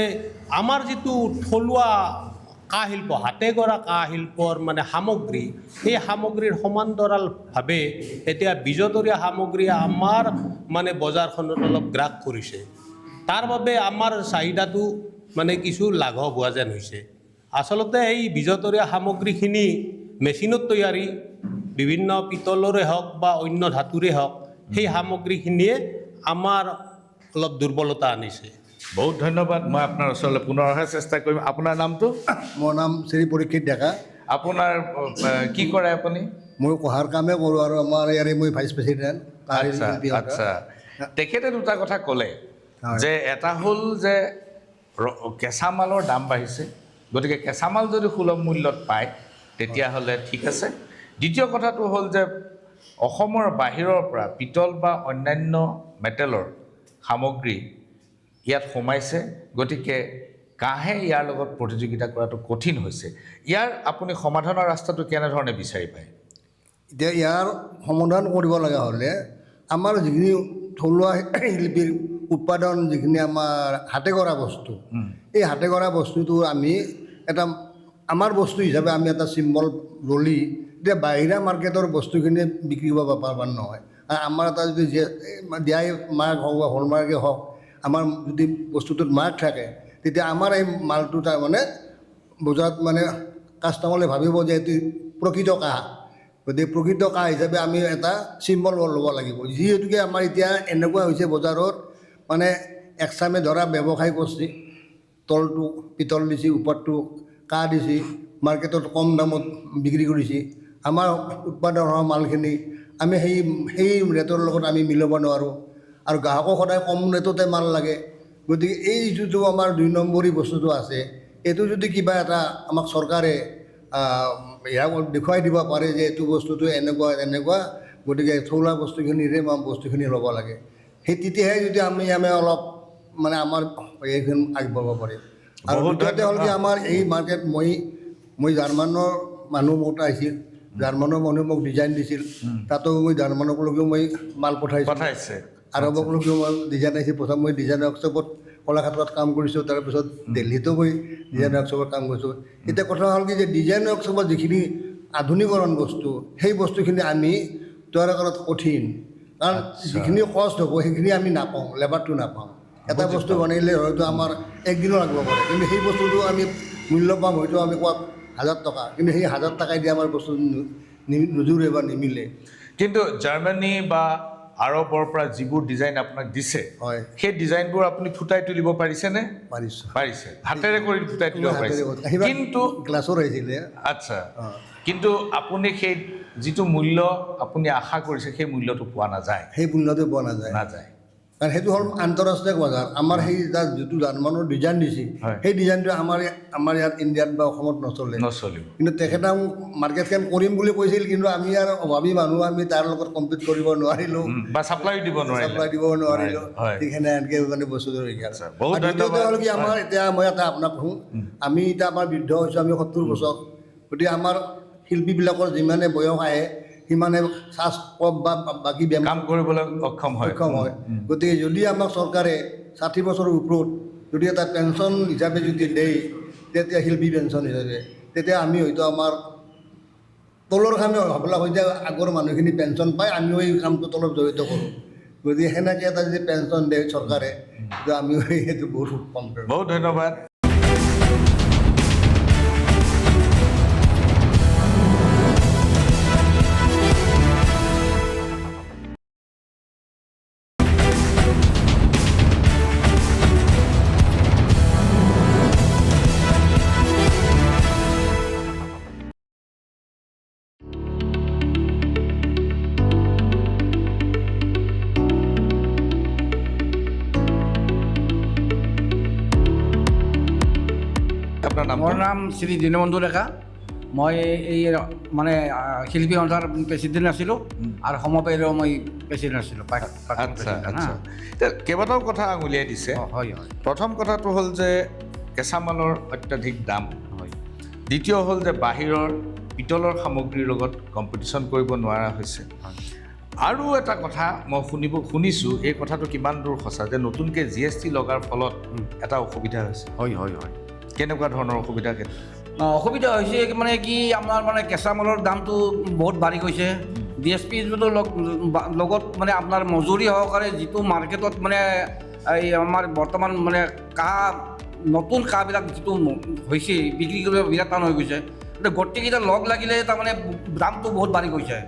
আমাৰ যিটো থলুৱা কাঁহ শিল্প হাতে কৰা কাঁহ শিল্পৰ মানে সামগ্ৰী সেই সামগ্ৰীৰ সমান্তৰালভাৱে এতিয়া বিজতৰীয়া সামগ্ৰী আমাৰ মানে বজাৰখনত অলপ গ্ৰাস কৰিছে তাৰ বাবে আমাৰ চাহিদাটো মানে কিছু লাঘৱ হোৱা যেন হৈছে আচলতে এই বিজতৰীয়া সামগ্ৰীখিনি মেচিনত তৈয়াৰী বিভিন্ন পিতলৰে হওক বা অন্য ধাতুৰে হওক সেই সামগ্ৰীখিনিয়ে আমাৰ অলপ দুৰ্বলতা আনিছে বহুত ধন্যবাদ মই আপোনাৰ ওচৰলৈ পুনৰ অহাৰ চেষ্টা কৰিম আপোনাৰ নামটো মোৰ নাম শ্ৰী পৰীক্ষিত ডেকা আপোনাৰ কি কৰে আপুনি মই কঁহাৰ কামেই কৰোঁ আৰু আমাৰ ইয়াৰে মই ভাইচ প্ৰেচিডেণ্ট আচ্ছা তেখেতে দুটা কথা ক'লে যে এটা হ'ল যে কেঁচা মালৰ দাম বাঢ়িছে গতিকে কেঁচা মাল যদি সুলভ মূল্যত পায় তেতিয়াহ'লে ঠিক আছে দ্বিতীয় কথাটো হ'ল যে অসমৰ বাহিৰৰ পৰা পিতল বা অন্যান্য মেটেলৰ সামগ্ৰী ইয়াত সোমাইছে, গতিকে কাঁহে ইয়াৰ লগত প্ৰতিযোগিতা কৰাটো কঠিন হৈছে। ইয়াৰ আপুনি সমাধানৰ ৰাস্তাটো কেনেধৰণে বিচাৰি পায়? এতিয়া ইয়াৰ সমাধান কৰিব লগা হ'লে আমাৰ যিখিনি থলুৱা শিল্পীৰ উৎপাদন, যিখিনি আমাৰ হাতে কৰা বস্তু, এই হাতে কৰা বস্তুটো আমি এটা আমাৰ বস্তু হিচাপে আমি এটা চিম্বল ল'লি এতিয়া বাহিৰা মাৰ্কেটৰ বস্তুখিনি বিক্ৰী কৰিব পাৰিব নহয়। আৰু আমাৰ এটা যদি দিয়াই মাৰ্ক হওক বা হলমাৰ্কে হওক, আমাৰ যদি বস্তুটোত মাৰ্ক থাকে, তেতিয়া আমাৰ এই মালটো তাৰমানে বজাৰত মানে কাষ্টমাৰে ভাবিব যে এইটো প্ৰকৃত কাঁহ। গতিকে প্ৰকৃত কাঁহ হিচাপে আমি এটা চিম্বল ল'ব লাগিব। যিহেতুকে আমাৰ এতিয়া এনেকুৱা হৈছে বজাৰত মানে একচামে ধৰা ব্যৱসায় কৰিছে, তলটো পিতল দিছে, ওপৰটো কাঁহ দিছে, মাৰ্কেটত কম দামত বিক্ৰী কৰিছে। আমাৰ উৎপাদন হোৱা মালখিনি আমি সেই ৰেটৰ লগত আমি মিলাব নোৱাৰোঁ, আৰু গ্ৰাহকক সদায় কম ৰেটতে মাল লাগে। গতিকে এই যিটো আমাৰ 2 নম্বৰী বস্তুটো আছে, এইটো যদি কিবা এটা আমাক চৰকাৰে দেখুৱাই দিব পাৰে যে এইটো বস্তুটো এনেকুৱা এনেকুৱা, গতিকে থলুৱা বস্তুখিনিৰে বস্তুখিনি ল'ব লাগে, সেই তেতিয়াহে যদি আমি অলপ মানে আমাৰ এইখিনি আগবাঢ়িব পাৰিম। আৰু দ্বিতীয়তে হ'ল কি আমাৰ এই মাৰ্কেট মই জাৰ্মানৰ মানুহ মোৰ আহিছিল, জাৰ্মানৰ মানুহে মোক ডিজাইন দিছিল, তাতো মই জাৰ্মানকলৈকেও মই মাল পঠাইছে, আৰৱকলৈকেও মই ডিজাইন আহিছিল। প্ৰথম মই ডিজাইন ৱৰ্কশ্বপত কলাক্ষেত্ৰত কাম কৰিছোঁ, তাৰপিছত দিল্লীতো মই ডিজাইন ৱৰ্কশ্বপত কাম কৰিছোঁ। এতিয়া কথা হ'ল কি যে ডিজাইন ৱৰ্কশ্বপত যিখিনি আধুনিকৰণ বস্তু, সেই বস্তুখিনি আমি তৈয়াৰ কৰাত কঠিন, কাৰণ যিখিনি কষ্ট হ'ব সেইখিনি আমি নাপাওঁ, লেবাৰটো নাপাওঁ। এটা বস্তু বনাইলে হয়তো আমাৰ একদিনো লাগিব পাৰে, কিন্তু সেই বস্তুটো আমি মূল্য পাম হয়তো আমি কোৱা 1000 টকা, কিন্তু সেই 1000 টকাই দি আমাৰ বস্তু নোজোৰে বা নিমিলে। কিন্তু জাৰ্মানী বা আৰৱৰ পৰা যিবোৰ ডিজাইন আপোনাক দিছে, হয়, সেই ডিজাইনবোৰ আপুনি ফুটাই তুলিব পাৰিছেনে? পাৰিছে, হাতেৰে কৰি ফুটাই তুলিব পাৰিছে। কিন্তু গ্লাছৰ আহিছিলে। আচ্ছা, কিন্তু আপুনি সেই যিটো মূল্য আপুনি আশা কৰিছে সেই মূল্যটো পোৱা নাযায়। সেই মূল্যটো পোৱা নাযায়, কাৰণ সেইটো হ'ল আন্তঃৰাষ্ট্ৰীয় বজাৰ। আমাৰ সেই যিটো জাৰ্মানৰ ডিজাইন দিছে, সেই ডিজাইনটো আমাৰ ইয়াত ইণ্ডিয়াত বা অসমত নচলিব। কিন্তু তেখেতে মাৰ্কেটখন কৰিম বুলি কৈছিল, কিন্তু আমি আৰু অভাৱী মানুহ, আমি তাৰ লগত কম্পিট কৰিব নোৱাৰিলোঁ বা চাপ্লাই দিব নোৱাৰিলোঁ। সেইকাৰণে এনেকৈ মানে বস্তুটো দ্বিতীয়তে হ'ল কি আমাৰ এতিয়া মই এটা আপোনাক কওঁ, আমি এতিয়া আমাৰ বৃদ্ধ হৈছোঁ, আমি 70 বছৰ। গতিকে আমাৰ শিল্পীবিলাকৰ যিমানে বয়স আহে সিমানে শ্বাস কফ বা বাকী বেমাৰ কাম কৰিবলৈ সক্ষম হয়। গতিকে যদি আমাক চৰকাৰে 60 বছৰৰ ওপৰত যদি এটা পেঞ্চন হিচাপে যদি দিয়ে, তেতিয়া শিল্পী পেঞ্চন হিচাপে, তেতিয়া আমি হয়তো আমাৰ তলৰ কামে ভাবলা হৈ যায়, আগৰ মানুহখিনি পেঞ্চন পায়, আমিও এই কামটো তলত জড়িত কৰোঁ। গতিকে সেনেকৈ এটা যদি পেঞ্চন দিয়ে চৰকাৰে, আমিও সেইটো বহুত কম কৰোঁ। বহুত ধন্যবাদ। মোৰ নাম শ্ৰী দীনবন্ধু ডেকা। মই এই মানে শিল্পী সন্থাৰ প্ৰেচিডেণ্ট আছিলোঁ, আৰু সমবায়ৰো মই প্ৰেচিডেণ্ট আছিলোঁ। কেইবাটাও কথা আঙুলিয়াই দিছে। হয়। প্ৰথম কথাটো হ'ল যে কেঁচামালৰ অত্যাধিক দাম হয়। দ্বিতীয় হ'ল যে বাহিৰৰ পিতলৰ সামগ্ৰীৰ লগত কম্পিটিশ্যন কৰিব নোৱাৰা হৈছে। আৰু এটা কথা মই শুনিছোঁ, এই কথাটো কিমান দূৰ সঁচা, যে নতুনকৈ GST লগাৰ ফলত এটা অসুবিধা হৈছে। হয়। কেনেকুৱা ধৰণৰ অসুবিধা? অসুবিধা হৈছে মানে কি, আমাৰ মানে কেঁচামালৰ দামটো বহুত বাঢ়ি গৈছে। GST লগত মানে আপোনাৰ মজুৰি সহকাৰে যিটো মাৰ্কেটত মানে এই আমাৰ বৰ্তমান মানে নতুন কাঁহবিলাক যিটো হৈছে, বিক্ৰী কৰিব বিৰাট টান হৈ গৈছে। গোটেইকেইটা লগ লাগিলে তাৰমানে দামটো বহুত বাঢ়ি গৈছে।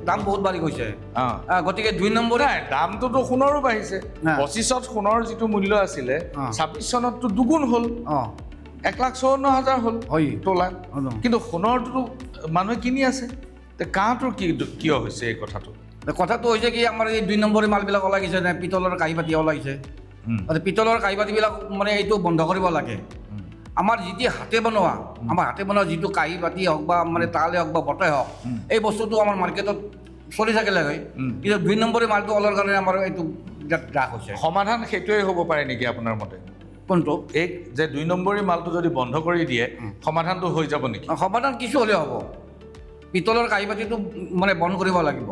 দাম বহুত বাঢ়ি গৈছে। গতিকে 2 নম্বৰে দামটোতো সোণৰো বাঢ়িছে। 25ত সোণৰ যিটো মূল্য আছিলে, 26 চনততো দুগুণ হ'ল, 1,54,000 হ'ল তোলা। কিন্তু সোণৰটোতো মানুহে কিনি আছে। কাঁহটোৰ কিয় হৈছে এই কথাটো হৈছে কি, আমাৰ এই 2 নম্বৰী মালবিলাক ওলাইছে, পিতলৰ কাঁহী বাতি ওলাইছে। পিতলৰ কাঁহী বাতিবিলাক মানে এইটো বন্ধ কৰিব লাগে। আমাৰ যিটো হাতে বনোৱা যিটো কাঁহী বাতি হওক বা মানে তালে হওক বা বটাই হওক, এই বস্তুটো আমাৰ মাৰ্কেটত চলি থাকিলে হয়। কিন্তু 2 নম্বৰী মালটো ওলোৱাৰ কাৰণে আমাৰ এইটো ৰাস হৈছে। সমাধান সেইটোৱে হ'ব পাৰে নেকি আপোনাৰ মতে? কোনটো? এই যে 2 নম্বৰী মালটো যদি বন্ধ কৰি দিয়ে সমাধানটো হৈ যাব নেকি? সমাধান কিছু হ'লে হ'ব। পিতলৰ কাঁহী বাতিটো মানে বন্ধ কৰিব লাগিব,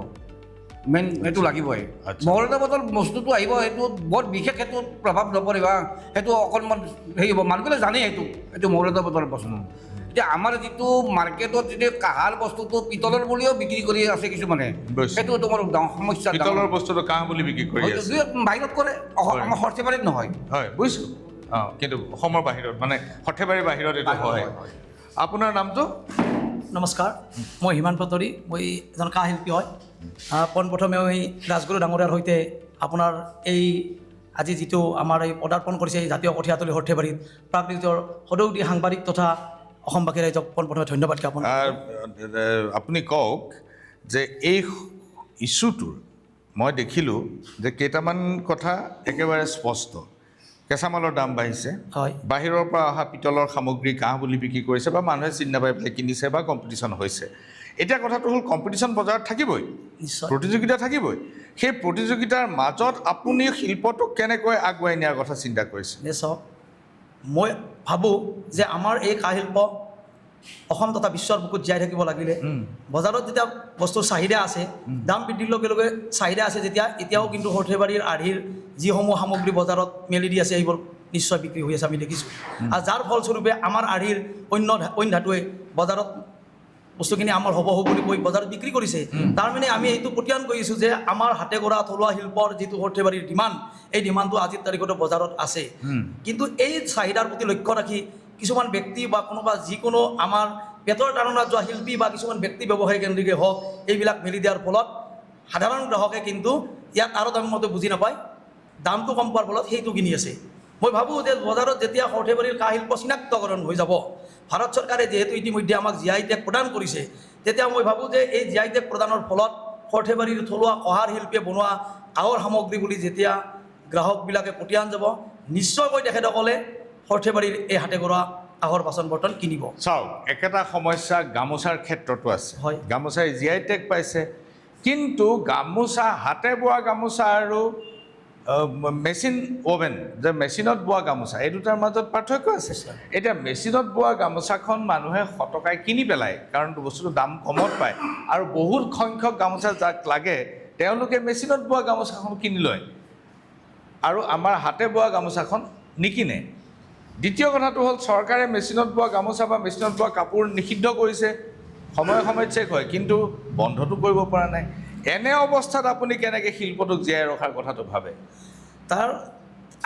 মেইন সেইটো লাগিবই। মহলতা বটল বস্তুটো আহিব, সেইটো বৰ বিশেষ সেইটো প্ৰভাৱ নপৰিব, সেইটো অকণমান হেৰি হ'ব, মানুহবিলাক জানেই এইটো মহলতা বটলৰ বস্তু। এতিয়া আমাৰ যিটো মাৰ্কেটত যিটো কাঁহৰ বস্তুটো পিতলৰ বুলিও বিক্ৰী কৰি আছে কিছুমানে, সেইটো তোমাৰ ডাঙৰ সমস্যা। পিতলৰ বস্তুটো কাঁহ বুলি বিক্ৰী কৰি আছে, বাহিৰত কৰে, আমাৰ সৰ্থেবাৰীত নহয়। হয়, বুজিছোঁ। কিন্তু অসমৰ বাহিৰত মানে সৰ্থেবাৰীৰ বাহিৰত এইটো হয়। আপোনাৰ নামটো? নমস্কাৰ, মই হিমান পাটৰি, মই এজন কাঁহ শিল্পী হয়। পোনপ্ৰথমে মই ৰাজগুৰু ডাঙৰীয়াৰ সৈতে আপোনাৰ এই আজি যিটো আমাৰ এই পদাৰ্পণ কৰিছে এই জাতীয় কঠীয়াতলী সৰ্থেবাৰীত প্ৰাকৃতিকৰ সদৌদী সাংবাদিক তথা অসমবাসী ৰাইজক পোনপ্ৰথমে ধন্যবাদ জ্ঞাপন। আপুনি কওক যে এই ইছ্যুটোৰ মই দেখিলোঁ যে কেইটামান কথা একেবাৰে স্পষ্ট। কেঁচামালৰ দাম বাঢ়িছে, হয়, বাহিৰৰ পৰা অহা পিতলৰ সামগ্ৰী কাঁহ বুলি বিক্ৰী কৰিছে বা মানুহে চিন্তা পাই পেলাই কিনিছে বা কম্পিটিশ্যন হৈছে। এতিয়া কথাটো হ'ল কম্পিটিশ্যন বজাৰত থাকিবই, নিশ্চয় প্ৰতিযোগিতা থাকিবই। সেই প্ৰতিযোগিতাৰ মাজত আপুনি শিল্পটোক কেনেকৈ আগুৱাই নিয়াৰ কথা চিন্তা কৰিছে? নিশ্চয়, মই ভাবোঁ যে আমাৰ এই কাঁহ শিল্প অসম তথা বিশ্বৰ বুকুত জীয়াই থাকিব লাগিলে বজাৰত যেতিয়া বস্তুৰ চাহিদা আছে, দাম বৃদ্ধিৰ লগে লগে চাহিদা আছে যেতিয়া, এতিয়াও কিন্তু সৰ্থেবাৰীৰ আৰ্হিৰ যিসমূহ সামগ্ৰী বজাৰত মেলি দি আছে সেইবোৰ নিশ্চয় বিক্ৰী হৈ আছে, আমি দেখিছোঁ। আৰু যাৰ ফলস্বৰূপে আমাৰ আৰ্হিৰ অন্য ধাতুৱে বজাৰত বস্তুখিনি আমাৰ হ'ব বুলি কৈ বজাৰত বিক্ৰী কৰিছে। তাৰমানে আমি এইটো প্ৰত্যাহ্বান কৰিছোঁ যে আমাৰ হাতে কৰা থলুৱা শিল্পৰ যিটো সৰ্থেবাৰীৰ ডিমাণ্ড, এই ডিমাণ্ডটো আজিৰ তাৰিখতো বজাৰত আছে। কিন্তু এই চাহিদাৰ প্ৰতি লক্ষ্য ৰাখি কিছুমান ব্যক্তি বা কোনোবা যিকোনো আমাৰ পেটৰ তাৰণাত যোৱা শিল্পী বা কিছুমান ব্যক্তি ব্যৱসায়ী কেন্দ্ৰিকে হওক, এইবিলাক মেলি দিয়াৰ ফলত সাধাৰণ গ্ৰাহকে কিন্তু ইয়াক আৰু দামমতে বুজি নাপায়, দামটো কম পোৱাৰ ফলত সেইটো কিনি আছে। মই ভাবোঁ যে বজাৰত যেতিয়া সৰ্থেবাৰীৰ কাঁহ শিল্প চিনাক্তকৰণ হৈ যাব, ভাৰত চৰকাৰে যিহেতু ইতিমধ্যে আমাক GI টেগ প্ৰদান কৰিছে, তেতিয়া মই ভাবোঁ যে এই GI টেগ প্ৰদানৰ ফলত সৰ্থেবাৰীৰ থলুৱা কঁহাৰ শিল্পীয়ে বনোৱা কাঁহৰ সামগ্ৰী বুলি যেতিয়া গ্ৰাহকবিলাকে পঠিয়ান যাব, নিশ্চয়কৈ তেখেতসকলে সৰ্থেবাৰীৰ এই হাতে কৰা কাঁহৰ বাচন বৰ্তন কিনিব। চাওক, একেটা সমস্যা গামোচাৰ ক্ষেত্ৰতো আছে। হয়, গামোচাই GI টেগ পাইছে, কিন্তু গামোচা হাতে বোৱা গামোচা আৰু মেচিন অ'ভেন যে মেচিনত বোৱা গামোচা, এই দুটাৰ মাজত পাৰ্থক্য আছে। এতিয়া মেচিনত বোৱা গামোচাখন মানুহে 100 টকাই কিনি পেলায়, কাৰণ বস্তুটো দাম কমত পায়, আৰু বহুত সংখ্যক গামোচা যাক লাগে তেওঁলোকে মেচিনত বোৱা গামোচাখন কিনি লয় আৰু আমাৰ হাতে বোৱা গামোচাখন নিকিনে। দ্বিতীয় কথাটো হ'ল চৰকাৰে মেচিনত বোৱা গামোচা বা মেচিনত বোৱা কাপোৰ নিষিদ্ধ কৰিছে, সময়ে সময়ে চেক হয়, কিন্তু বন্ধটো কৰিব পৰা নাই। এনে অৱস্থাত আপুনি কেনেকৈ শিল্পটোক জীয়াই ৰখাৰ কথাটো ভাবে? তাৰ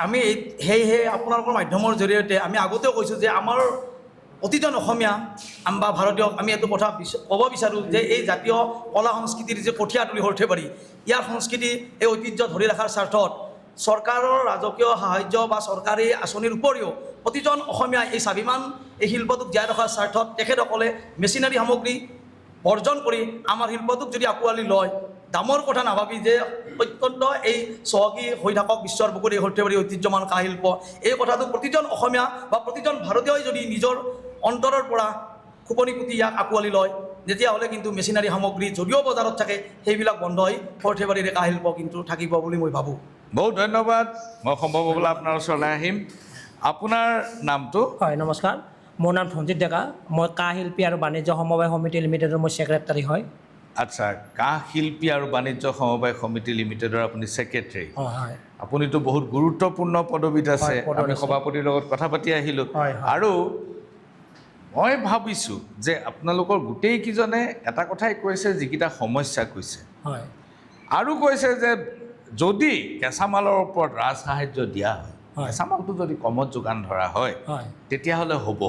আমি সেয়েহে আপোনালোকৰ মাধ্যমৰ জৰিয়তে আমি আগতেও কৈছোঁ যে আমাৰ প্ৰতিজন অসমীয়া বা ভাৰতীয়ক আমি এইটো কথা ক'ব বিচাৰোঁ যে এই জাতীয় কলা সংস্কৃতিৰ যে কঠীয়াতলী সৰ্থেবাৰী, ইয়াৰ সংস্কৃতি এই ঐতিহ্য ধৰি ৰখাৰ স্বাৰ্থত চৰকাৰৰ ৰাজকীয় সাহায্য বা চৰকাৰী আঁচনিৰ উপৰিও প্ৰতিজন অসমীয়াই এই স্বাভিমান এই শিল্পটোক জীয়াই ৰখাৰ স্বাৰ্থত তেখেতসকলে মেচিনাৰী সামগ্ৰী বৰ্জন কৰি আমাৰ শিল্পটোক যদি আঁকোৱালি লয়, দামৰ কথা নাভাবি যে অত্যন্ত এই চহকী হৈ থাকক বিশ্বৰ বুকুত এই সৰ্থেবাৰী ঐতিহ্যমান কাঁহ শিল্প, এই কথাটো প্ৰতিজন অসমীয়া বা প্ৰতিজন ভাৰতীয়ই যদি নিজৰ অন্তৰৰ পৰা খোপনি পুতি ইয়াক আঁকোৱালি লয়, তেতিয়াহ'লে কিন্তু মেচিনাৰী সামগ্ৰী যদিও বজাৰত থাকে সেইবিলাক বন্ধ হৈ সৰ্থেবাৰীৰ কাঁহ শিল্প কিন্তু থাকিব বুলি মই ভাবোঁ। বহুত ধন্যবাদ। মই সম্ভৱ হ'বলৈ আপোনাৰ ওচৰলৈ আহিম। আপোনাৰ নামটো? হয়, নমস্কাৰ, মোৰ নাম ধনজিত ডেকা, মই কাঁহ শিল্পী আৰু বাণিজ্য সমবায় সমিতি লিমিটেডৰ মই ছেক্ৰেটাৰী হয়। আচ্ছা, কাঁহ শিল্পী আৰু বাণিজ্য সমবায় সমিতি লিমিটেডৰ আপুনি ছেক্ৰেটাৰী। হয়, আপুনিতো বহুত গুৰুত্বপূৰ্ণ পদবীত আছে। আমি সভাপতিৰ লগত কথা পাতি আহিলোঁ, আৰু মই ভাবিছোঁ যে আপোনালোকৰ গোটেইকেইজনে এটা কথাই কৈছে, যিকেইটা সমস্যা কৈছে, আৰু কৈছে যে যদি কেঁচামালৰ ওপৰত ৰাজ সাহায্য দিয়া হয়, কেঁচামালটো যদি কমত যোগান ধৰা হয় তেতিয়াহ'লে হ'ব।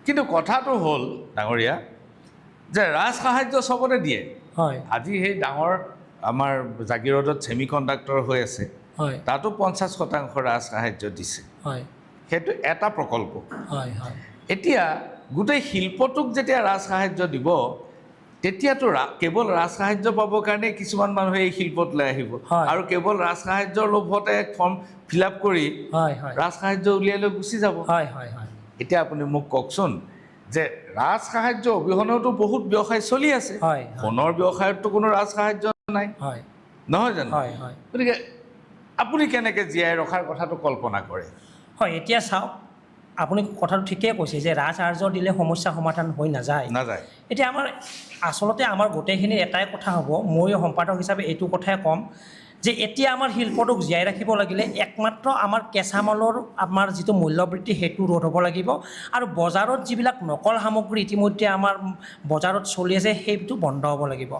কিন্তু কথাটো হ'ল ডাঙৰীয়া যে ৰাজ সাহায্য চবতে দিয়ে। আজি সেই ডাঙৰ আমাৰ জাগিৰোডত ছেমি কণ্ডাক্টৰ হৈ আছে, তাতো 50% ৰাজ সাহায্য দিছে, সেইটো এটা প্ৰকল্প। এতিয়া গোটেই শিল্পটোক যেতিয়া ৰাজ সাহায্য দিব, তেতিয়াতো কেৱল ৰাজ সাহায্য পাবৰ কাৰণে কিছুমান মানুহে এই শিল্পতলৈ আহিব, আৰু কেৱল ৰাজ সাহায্যৰ লোভতে ফৰ্ম ফিল আপ কৰি ৰাজ সাহায্য উলিয়াই লৈ গুচি যাব। এতিয়া আপুনি মোক কওকচোন যে ৰাজ সাহায্য অবিহনেওতো বহুত ব্যৱসায় চলি আছে, সোণৰ ব্যৱসায়ততো কোনো ৰাজ সাহায্য নাই, নহয় জানো? গতিকে আপুনি কেনেকৈ জীয়াই ৰখাৰ কথাটো কল্পনা কৰে? হয়, এতিয়া চাওক, আপুনি কথাটো ঠিকেই কৈছে যে ৰাজসাহাৰ্য দিলে সমস্যা সমাধান হৈ নাযায়। এতিয়া আচলতে আমাৰ গোটেইখিনি এটাই কথা হ'ব, মই সম্পাদক হিচাপে এইটো কথাই ক'ম যে এতিয়া আমাৰ শিল্পটোক জীয়াই ৰাখিব লাগিলে একমাত্ৰ আমাৰ কেঁচা মালৰ আমাৰ যিটো মূল্যবৃদ্ধি সেইটো ৰোধ হ'ব লাগিব, আৰু বজাৰত যিবিলাক নকল সামগ্ৰী ইতিমধ্যে আমাৰ বজাৰত চলি আছে সেইটো বন্ধ হ'ব লাগিব।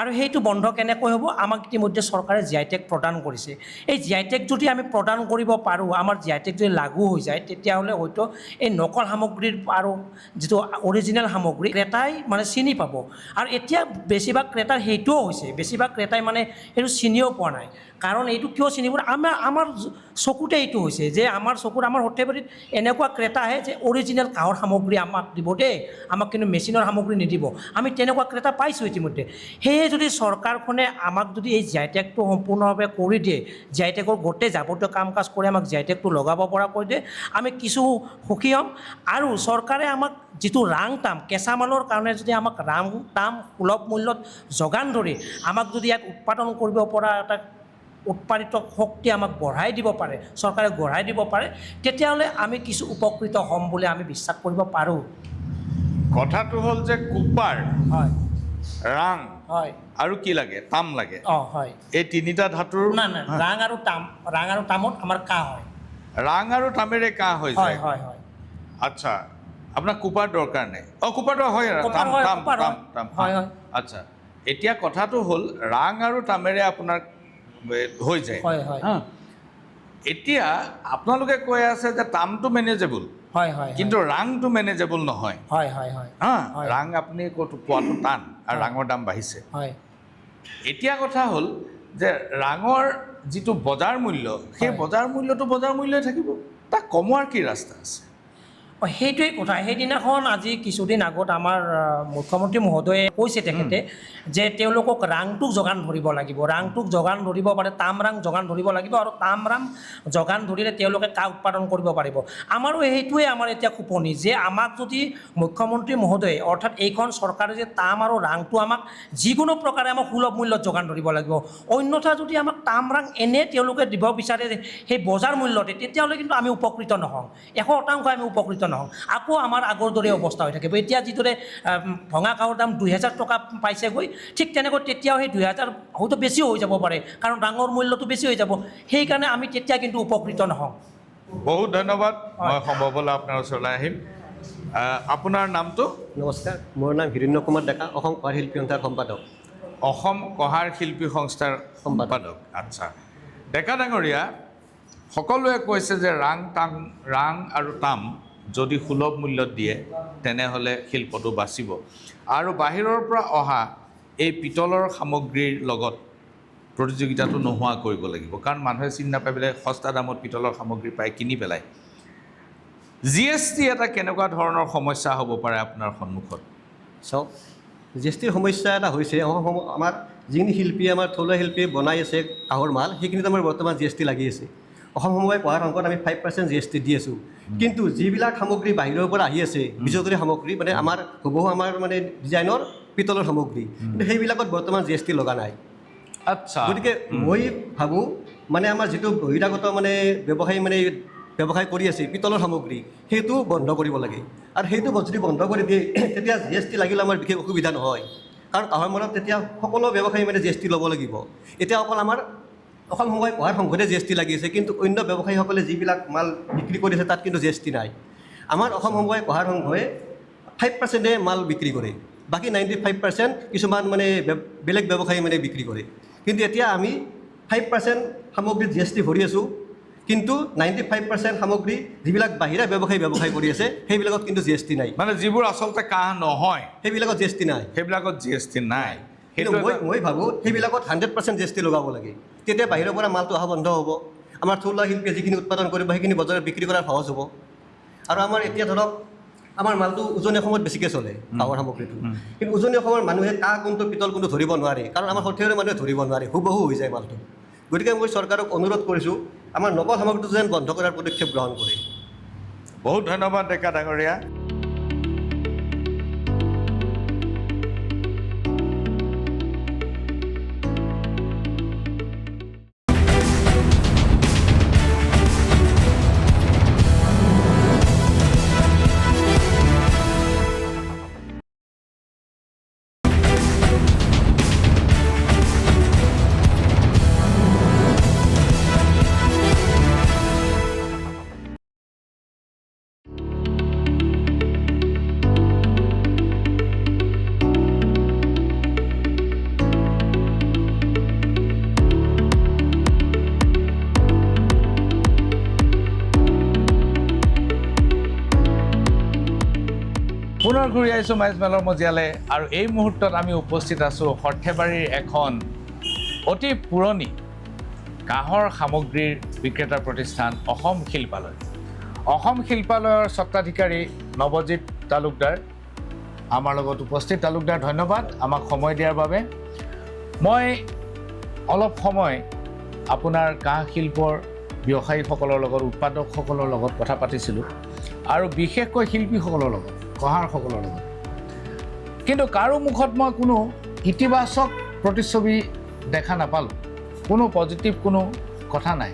আৰু সেইটো বন্ধ কেনেকৈ হ'ব? আমাক ইতিমধ্যে চৰকাৰে GI-টেগ প্ৰদান কৰিছে। এই GI-টেগ যদি আমি প্ৰদান কৰিব পাৰোঁ, আমাৰ GI-টেগ যদি লাগু হৈ যায়, তেতিয়াহ'লে হয়তো এই নকল সামগ্ৰীৰ আৰু যিটো অৰিজিনেল সামগ্ৰী ক্ৰেতাই মানে চিনি পাব। আৰু এতিয়া বেছিভাগ ক্ৰেতাৰ সেইটোও হৈছে, বেছিভাগ ক্ৰেতাই মানে সেইটো চিনিও পোৱা নাই। কাৰণ এইটো কিয় চিনিব? আমাৰ চকুতে এইটো হৈছে যে আমাৰ সৰ্থেবাৰীত এনেকুৱা ক্ৰেতা আহে যে অৰিজিনেল কাঁহৰ সামগ্ৰী আমাক দিব দেই, আমাক কিন্তু মেচিনৰ সামগ্ৰী নিদিব। আমি তেনেকুৱা ক্ৰেতা পাইছোঁ ইতিমধ্যে। সেয়ে যদি চৰকাৰখনে আমাক যদি এই GI-টেগটো সম্পূৰ্ণভাৱে কৰি দিয়ে, GI-টেগৰ গোটেই যাৱতীয় কাম কাজ কৰি আমাক GI-টেগটো লগাব পৰা কৰি দিয়ে, আমি কিছু সুখী হ'ম। আৰু চৰকাৰে আমাক যিটো ৰাংটাম কেঁচা মালৰ কাৰণে যদি আমাক ৰাংটাম সুলভ মূল্যত যোগান ধৰি আমাক যদি ইয়াক উৎপাদন কৰিব পৰা এটা উৎপাদিত শক্তি আমাক বঢ়াই দিব পাৰে, চৰকাৰে বঢ়াই দিব পাৰে, তেতিয়াহ'লে আমি কিছু উপকৃত হ'ম বুলি আমি বিশ্বাস কৰিব পাৰোঁ। কথাটো হ'ল যে কুপাৰ, হয়, ৰাং, হয়, আৰু কি লাগে? তাম লাগে। হয়, এই তিনিটা ধাতুৰ নাই ৰাং আৰু তামত আমাৰ কাঁহ হয়। ৰাং আৰু তামেৰে কাঁহ হৈ যায়। হয়, হয়। আচ্ছা, আপোনাক কুপাৰ দৰকাৰ নাই? কুপাৰটো হয়, তাম। হয়। আচ্ছা, এতিয়া কথাটো হ'ল ৰাং আৰু তামেৰে আপোনাৰ হৈ যায়। হয়। এতিয়া আপোনালোকে কৈ আছে যে তামটো মেনেজেবল, কিন্তু ৰাংটো মেনেজেবল নহয়। ৰাং আপুনি পোৱাটো টান, আৰু ৰাঙৰ দাম বাঢ়িছে। এতিয়া কথা হ'ল যে ৰাঙৰ যিটো বজাৰ মূল্য, সেই বজাৰ মূল্যটো বজাৰ মূল্যই থাকিব, তাক কমোৱাৰ কি ৰাস্তা আছে? সেইটোৱেই কথা। সেইদিনাখন আজি কিছুদিন আগত আমাৰ মুখ্যমন্ত্ৰী মহোদয়ে কৈছে তেখেতে যে তেওঁলোকক ৰাংটোক যোগান ধৰিব লাগিব, ৰাংটোক যোগান ধৰিব পাৰে, তাম ৰাং যোগান ধৰিব লাগিব, আৰু তাম ৰাং যোগান ধৰিলে তেওঁলোকে কাঁহ উৎপাদন কৰিব পাৰিব। আমাৰো সেইটোৱে আমাৰ এতিয়া খোপনি যে আমাক যদি মুখ্যমন্ত্ৰী মহোদয়ে অৰ্থাৎ এইখন চৰকাৰে যে তাম আৰু ৰাংটো আমাক যিকোনো প্ৰকাৰে আমাক সুলভ মূল্যত যোগান ধৰিব লাগিব, অন্যথা যদি আমাক তাম ৰাং এনে তেওঁলোকে দিব বিচাৰে সেই বজাৰ মূল্যতে, তেতিয়াহ'লে কিন্তু আমি উপকৃত নহওঁ, 100% আমি উপকৃত নহওঁ। আকৌ আমাৰ আগৰ দৰে অৱস্থা হৈ থাকিব। এতিয়া যিদৰে ভঙা কাঁহৰ দাম 2000 টকা পাইছেগৈ, ঠিক তেনেকৈ তেতিয়াও সেই 2000 হয়তো বেছিও হৈ যাব পাৰে, কাৰণ ডাঙৰ মূল্যটো বেছি হৈ যাব। সেইকাৰণে আমি তেতিয়া কিন্তু উপকৃত নহওঁ। বহুত ধন্যবাদ। মই সম্ভৱ হ'লে আপোনাৰ ওচৰলৈ আহিম। আপোনাৰ নামটো? নমস্কাৰ, মোৰ নাম হিৰণ্য কুমাৰ ডেকা, অসম কঁহাৰ শিল্পী সংস্থাৰ সম্পাদক। অসম কঁহাৰ শিল্পী সংস্থাৰ সম্পাদক। আচ্ছা, ডেকা ডাঙৰীয়া, সকলোৱে কৈছে যে ৰাং আৰু তাম যদি সুলভ মূল্যত দিয়ে তেনেহ'লে শিল্পটো বাচিব, আৰু বাহিৰৰ পৰা অহা এই পিতলৰ সামগ্ৰীৰ লগত প্ৰতিযোগিতাটো নোহোৱা কৰিব লাগিব, কাৰণ মানুহে চিনি নাপাই পেলাই সস্তা দামত পিতলৰ সামগ্ৰী পাই কিনি পেলায়। GST এটা কেনেকুৱা ধৰণৰ সমস্যা হ'ব পাৰে আপোনাৰ সন্মুখত? চাওক, GSTৰ সমস্যা এটা হৈছে, আমাৰ যিখিনি শিল্পীয়ে আমাৰ থলুৱা শিল্পীয়ে বনাই আছে কাঁহৰ মাল, সেইখিনিত আমাৰ বৰ্তমান GST লাগি আছে। অসম সমবায় কঁহাৰ সংঘত আমি 5% GST দি আছোঁ, কিন্তু যিবিলাক সামগ্ৰী বাহিৰৰ পৰা আহি আছে, বিজয়ী সামগ্ৰী, মানে আমাৰ হুবহু আমাৰ মানে ডিজাইনৰ পিতলৰ সামগ্ৰী, কিন্তু সেইবিলাকত বৰ্তমান GST লগা নাই। আচ্ছা, গতিকে মই ভাবোঁ মানে আমাৰ যিটো বহিৰাগত মানে ব্যৱসায় কৰি আছে পিতলৰ সামগ্ৰী, সেইটো বন্ধ কৰিব লাগে। আৰু সেইটো যদি বন্ধ কৰি দিয়ে তেতিয়া GST লাগিলে আমাৰ বিশেষ অসুবিধা নহয়, কাৰণ কাঁহৰ মালত তেতিয়া সকলো ব্যৱসায়ী মানে GST ল'ব লাগিব। এতিয়া অকল আমাৰ অসম সমবায় কঁহাৰ সংঘতে GST লাগি আছে, কিন্তু অন্য ব্যৱসায়ীসকলে যিবিলাক মাল বিক্ৰী কৰিছে তাত কিন্তু GST নাই। আমাৰ অসম সমবায় কঁহাৰ সংঘই 5%হে মাল বিক্ৰী কৰে, বাকী 95% কিছুমান মানে বেলেগ ব্যৱসায়ী মানে বিক্ৰী কৰে। কিন্তু এতিয়া আমি 5% সামগ্ৰীত GST ভৰি আছোঁ, কিন্তু 95% সামগ্ৰী যিবিলাক বাহিৰা ব্যৱসায় কৰি আছে সেইবিলাকত কিন্তু GST নাই। মানে যিবোৰ আচলতে কাঁহ নহয় সেইবিলাকত GST নাই, কিন্তু মই ভাবোঁ সেইবিলাকত 100% GST লগাব লাগে, তেতিয়া বাহিৰৰ পৰা মালটো অহা বন্ধ হ'ব। আমাৰ থলুৱা শিল্পীয়ে যিখিনি উৎপাদন কৰিব সেইখিনি বজাৰত বিক্ৰী কৰাৰ সহজ হ'ব। আৰু আমাৰ এতিয়া ধৰক আমাৰ মালটো উজনি অসমত বেছিকৈ চলে কাঁহৰ সামগ্ৰীটো, কিন্তু উজনি অসমৰ মানুহে কাঁহ কোনটো পিতল কোনটো ধৰিব নোৱাৰে, কাৰণ আমাৰ সৰ্থেবাৰী মানুহে ধৰিব নোৱাৰে, হুবহু হৈ যায় মালটো। গতিকে মই চৰকাৰক অনুৰোধ কৰিছোঁ আমাৰ নকল সামগ্ৰীটো যেন বন্ধ কৰাৰ পদক্ষেপ গ্ৰহণ কৰে। বহুত ধন্যবাদ ডেকা ডাঙৰীয়া। পুনৰ ঘূৰি আহিছোঁ মাইজ মেলৰ মজিয়ালৈ আৰু এই মুহূৰ্তত আমি উপস্থিত আছোঁ সৰ্থেবাৰীৰ এখন অতি পুৰণি কাঁহৰ সামগ্ৰীৰ বিক্ৰেতা প্ৰতিষ্ঠান অসম শিল্পালয়। অসম শিল্পালয়ৰ স্বত্বাধিকাৰী নৱজিৎ তালুকদাৰ আমাৰ লগত উপস্থিত। তালুকদাৰ, ধন্যবাদ আমাক সময় দিয়াৰ বাবে। মই অলপ সময় আপোনাৰ কাঁহ শিল্পৰ ব্যৱসায়ীসকলৰ লগত, উৎপাদকসকলৰ লগত কথা পাতিছিলোঁ আৰু বিশেষকৈ শিল্পীসকলৰ লগত, কঁহাৰসকলৰ লগত। কিন্তু কাৰো মুখত মই কোনো ইতিবাচক প্ৰতিচ্ছবি দেখা নাপালোঁ, কোনো পজিটিভ কোনো কথা নাই।